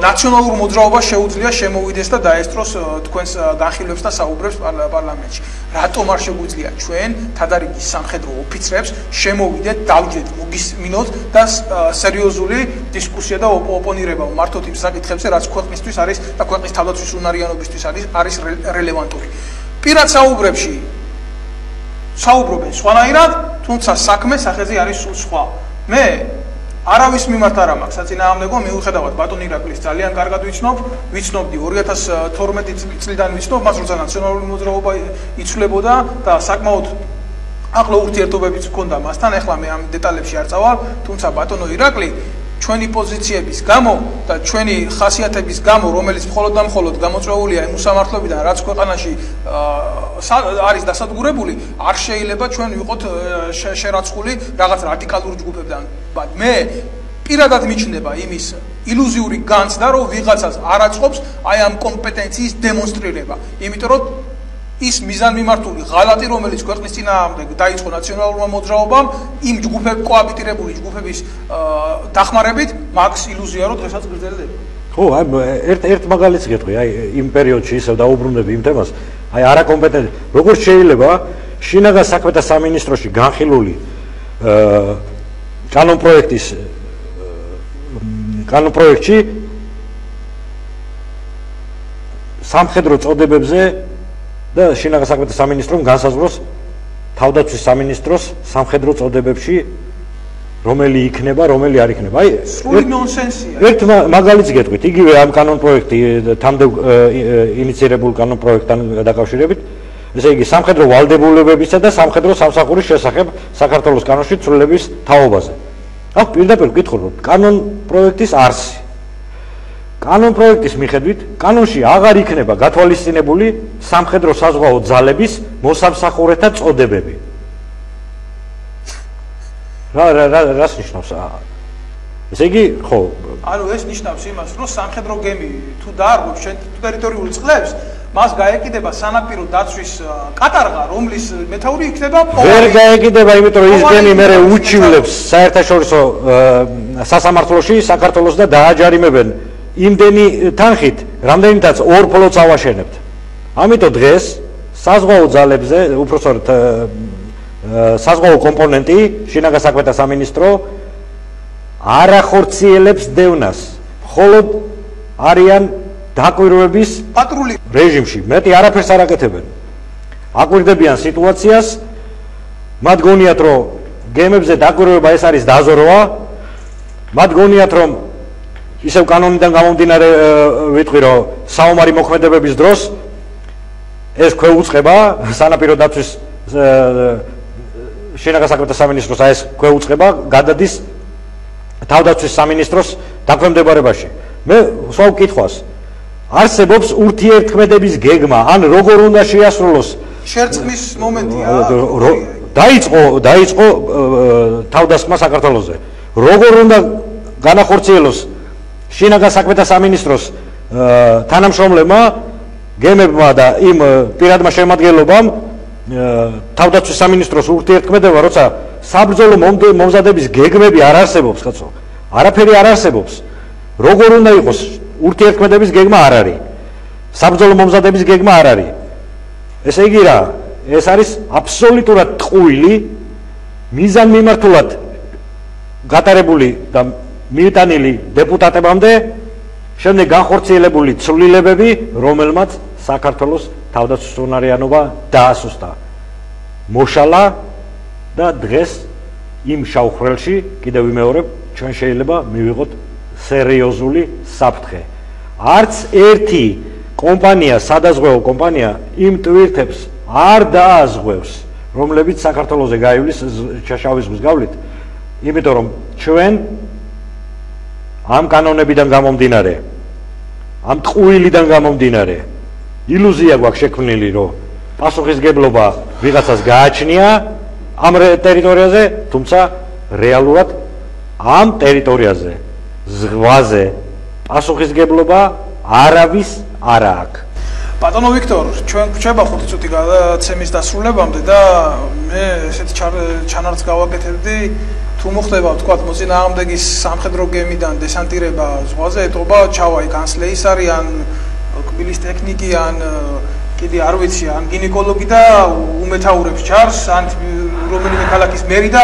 ნაციონალურ მოძრაობას შეუძლია შემოვიდეს და დაესწროს თქვენს განხილვებს და საუბრებს პარლამენტში. რატომ არ შეგვიძლია ჩვენ თადარიგის სამხედრო ოფიცრებს შემოვიდეთ, დავჯდეთ, მოგისმინოთ და სერიოზული დისკუსია და ოპონირება მართოთ იმ საკითხებზე, რაც ქვეყნისთვის არის და ქვეყნის თავდაცვის უნარიანობისთვის არის რელევანტური. პირად საუბრებში საუბრობენ სხვანაირად, თუმცა საქმე სახეზე არის სულ სხვა. მე არავის მიმართ არ მაქვს საწინააღმდეგო, მიუხედავად ბატონ ირაკლის ძალიან კარგად ვიცნობდი 2012 წლიდან ვიცნობ მას, როცა ნაციონალური მოძრაობა იცვლებოდა და საკმაოდ ახლო ურთიერთობებიც ჰქონდა მასთან. ეხლა მე ამ დეტალებში არ წავალ, თუმცა ბატონო ირაკლი ჩვენი პოზიციების გამო და ჩვენი ხასიათების გამო, რომელიც მხოლოდ და მხოლოდ გამოწვეულია იმ უსამართლობიდან, რაც ქვეყანაში არის დასადგურებული, არ შეიძლება ჩვენ ვიყოთ შერაცხული რაღაც რადიკალურ ჯგუფებთან. მე პირადად მიჩნდება იმის ილუზიური განცდა, რომ ვიღაცას არ აწყობს აი ამ კომპეტენციის დემონსტრირება, იმიტომ რომ ის მიზანმიმართული ღალატი, რომელიც ქვეყნის წინააღმდეგ დაიწყო ნაციონალურმა მოძრაობამ, იმ კოაბიტირებული ჯგუფების დახმარებით მაქვს ილუზია, რომ დღესაც გრძელდება. ხო, ერთ მაგალითს გეტყვი, აი იმ პერიოდში ისევ დაუბრუნდები იმ თემას, აი არაკომპეტენტი, როგორც შეიძლება შინაგან საქმეთა სამინისტროში განხილული კანონპროექტში სამხედრო წოდებებზე და შინაგან საქმეთა სამინისტრომ განსაზღვროს თავდაცვის სამინისტროს სამხედრო წოდებებში რომელი იქნება, რომელი არ იქნება. აი, სრული ნონსენსია. ერთ მაგალითს გეტყვით, იგივე ამ კანონპროექტი თამდე ინიცირებულ კანონპროექტთან დაკავშირებით, ესე იგი სამხედრო ვალდებულებებისა და სამხედრო სამსახურის შესახებ საქართველოს კანონში ცვლილების თაობაზე. აქ პირდაპირ ვკითხულობ კანონპროექტის არსი. კანონპროექტის მიხედვით კანონში აღარ იქნება გათვალისწინებული სამხედრო საზღვაო ძალების მოსამსახურეთა წოდებები. რას ნიშნავს? ესე იგი, ხო. ანუ ეს ნიშნავს იმას, რომ სამხედრო გემი თუ დაარღვევს შენ ტერიტორიულ წყლებს, მას გაეკიდება სანაპირო დაცვის კატარღა, რომლის მეთაური იქნება პოლონეთი. ვერ გაეკიდება, იმიტომ რომ ის გემი მერე უჩივლებს საერთაშორისო სასამართლოში საქართველოს და დააჯარიმებენ იმდენი თანხით, რამდენითაც ორ ფლოტს ავაშენებთ. ამიტომ დღეს საზღვაო ძალებზე, უпростоრად საზღვაო კომპონენტი, შინაგან საქმეთა სამინისტრო არ ახორციელებს დევნას, მხოლოდ არიან დაკვირვების პატრული რეჟიმში, მეტი არაფერს არ აკეთებენ. აკვირდებიან სიტუაციას, მათ გონიათ, რომ გემებზე დაკვირვება ეს არის დაზორვა, მათ გონიათ, რომ ისევ კანონიდან გამომდინარე ვიტყვი, რომ საომარი მოქმედებების დროს ეს ქვეუწყება სანაპირო დაცვის შინაგან საქმეთა სამინისტროს ეს ქვეუწყება გადადის თავდაცვის სამინისტროს დაქვემდებარებაში. მე ვსვავ კითხვას, არსებობს ურთიერთქმედების გეგმა, ან როგორ უნდა შეასრულოს შერწყმის მომენტია. დაიწყო თავდასხმა საქართველოზე. როგორ უნდა განახორციელოს შინაგან საქმეთა სამინისტროს თანამშრომლებმა, გემებმა და იმ პირადმა შემადგენლობამ თავდაცვის სამინისტროს ურთიერთქმედება, როცა საბრძოლო მომზადების გეგმები არ არსებობს, კაცო. არაფერი არ არსებობს. როგორ უნდა იყოს ურთიერთქმედების გეგმა არ არის. საბრძოლო მომზადების გეგმა არ არის. ესე იგი რა, ეს არის აბსოლუტურად ტყუილი, მიზანმიმართულად გატარებული და მიიტანილი დეპუტატებამდე, შემდეგ განხორციელებული ცვლილებები, რომელმაც საქართველოს თავდაცვის უნარიანობა დაასუსტა. მოშალა და დღეს იმ შავხრელში, კიდევ ვიმეორებ, ჩვენ შეიძლება მივიღოთ სერიოზული საფრთხე. არც ერთი კომპანია, სადაზღვეო კომპანია იმ ტვირთებს არ დააზღვევს, რომლებიც საქართველოზე გაივლის შავი ზღვის გავლით, იმიტომ რომ ჩვენ ამ კანონებიდან გამომდინარე, ამ ტყუილიდან გამომდინარე, ილუზია გვაქვს შექმნილი, რომ პასუხისგებლობა ვიღაცას გააჩნია ამ ტერიტორიაზე, თუმცა რეალურად ამ ტერიტორიაზე, ზღვაზე პასუხისგებლობა არავის არ აქვს. ბატონო ვიქტორ, ჩვენ გვჭება 5 წუთი გადაცემის დასრულებამდე და მე ესეთ ჩანართს გავაკეთებდი თუ მოხდება თქვათ მოწინააღმდეგის სამხედრო გემიდან დესანტირება ზღვაზე, ეტყობა ჩავა იქ ან სლეისარი, ან კბილის ტექნიკი, ან კიდე არ ვიცი, ან გინეკოლოგი და უმეთაურებს ჯარს, ან რომელიმე ქალაქის მერი და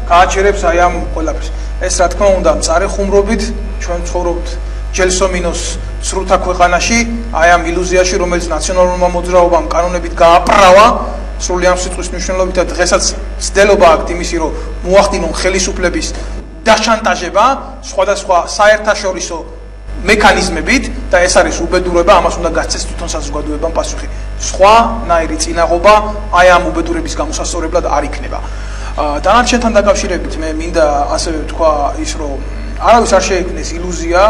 გააჩერებს აი ამ ყველაფერს. ეს რა თქმა უნდა მწარე ხუმრობით ჩვენ ცხოვრობთ ჯელსომინოს სრულთა ქვეყანაში, აი ამ ილუზიაში, რომელიც ნაციონალურმა მოძრაობამ კანონებით გააправა, სრული ამ სიტყვის მნიშვნელობით და დღესაც ცდელობა აქვს იმისი, რომ მოახდინონ ხელისუფლების დაშანტაჟება სხვადასხვა საერთაშორისო მექანიზმებით და ეს არის უბედურება, ამას უნდა გასცეს თვითონ საზოგადოებამ პასუხი. სხვანაირი წინაღობა აი ამ უბედურების გამოსასწორებლად არ იქნება. დანარჩენთან დაკავშირებით მე მინდა ასევე ვთქვა ის, რომ არავის არ შეექმნეს ილუზია,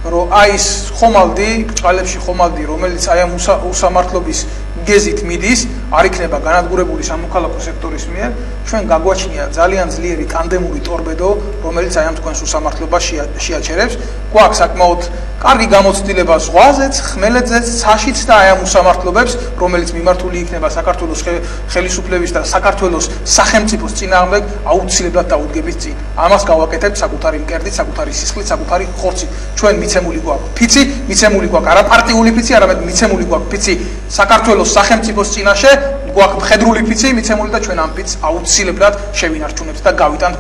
რომ აი ეს ხომალდი, ბრჭყალებში ხომალდი, რომელიც აი ამ უსამართლობის გეზით მიდის, არ იქნება განადგურებული სამოქალაქო სექტორის მიერ, ჩვენ გაგვაჩნია ძალიან ძლიერი ტანდემური ტორპედო, რომელიც აი ამ თქვენს უსამართლობას შეაჩერებს. გვაქვს საკმაოდ კარგი გამოცდილება ზღვაზეც, ხმელეთზეც, ცაშიც და აი ამ უსამართლობებს, რომელიც მიმართული იქნება საქართველოს ხელისუფლების და საქართველოს სახელმწიფოს წინააღმდეგ, აუცილებლად დაუდგებით წინ. ამას გავაკეთებთ საკუთარი მკერდით, საკუთარი სისხლით, საკუთარი ხორცით. ჩვენ მიცემული გვაქვს ფიცი, მიცემული გვაქვს არაპარტიული ფიცი, არამედ მიცემული გვაქვს ფიცი საქართველოს სახელმწიფოს წინაშე, გვაქვს მხედრული ფიცი მიცემული და ჩვენ ამ ფიცს აუცილებლად შევინარჩუნებთ და გავიტანთ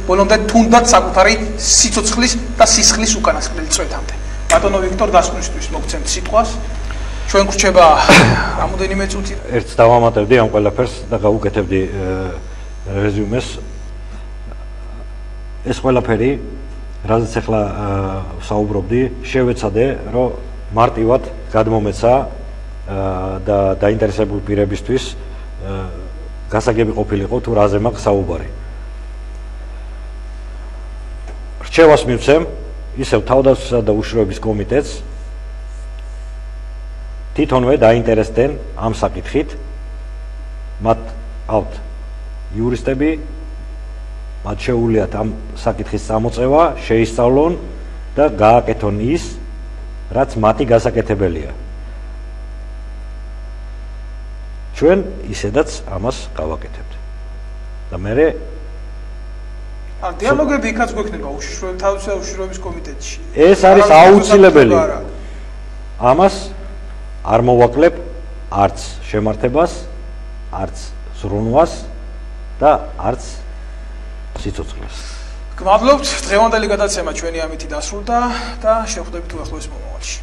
ბოლომდე თუნდაც საკუთარი სიცოცხლის და სისხლის უკანასკნელი წვეთამდე. ბატონო ვიქტორ, დასკვნისთვის მოგცემთ სიტყვას. ჩვენ გრჩება რამოდენიმე წუთი. ერთს დავამატებდი ამ ყველაფერს და გავუკეთებდი რეზიუმეს. ეს ყველაფერი, რაზეც ახლა საუბრობდი, შევეცადე, რომ მარტივად გადმომეცა და დაინტერესებული პირებისთვის გასაგები ყოფილიყო თუ რაზე მაქვს საუბარი. რჩევას მივცემ ისევ თავდაცვისა და უშიშროების კომიტეტს თვითონვე დაინტერესდნენ ამ საკითხით. მათ ყავთ იურისტები, მათ შეუძლიათ ამ საკითხის წამოწევა, შეისწავლონ და გააკეთონ ის, რაც მათი გასაკეთებელია. ჩვენ ისედაც ამას გავაკეთებთ. და მე დიალოგები იქაც გვექნება თავისუფლად უშიშროების კომიტეტში. ეს არის აუცილებელი. ამას არ მოვაკლებ არც შემართებას, არც ზრუნვას და არც სიცოცხლეს. გმადლობთ, დღევანდელი გადაცემა ჩვენი ამითი დასრულდა და შევხვდებით უახლოეს მომავალში.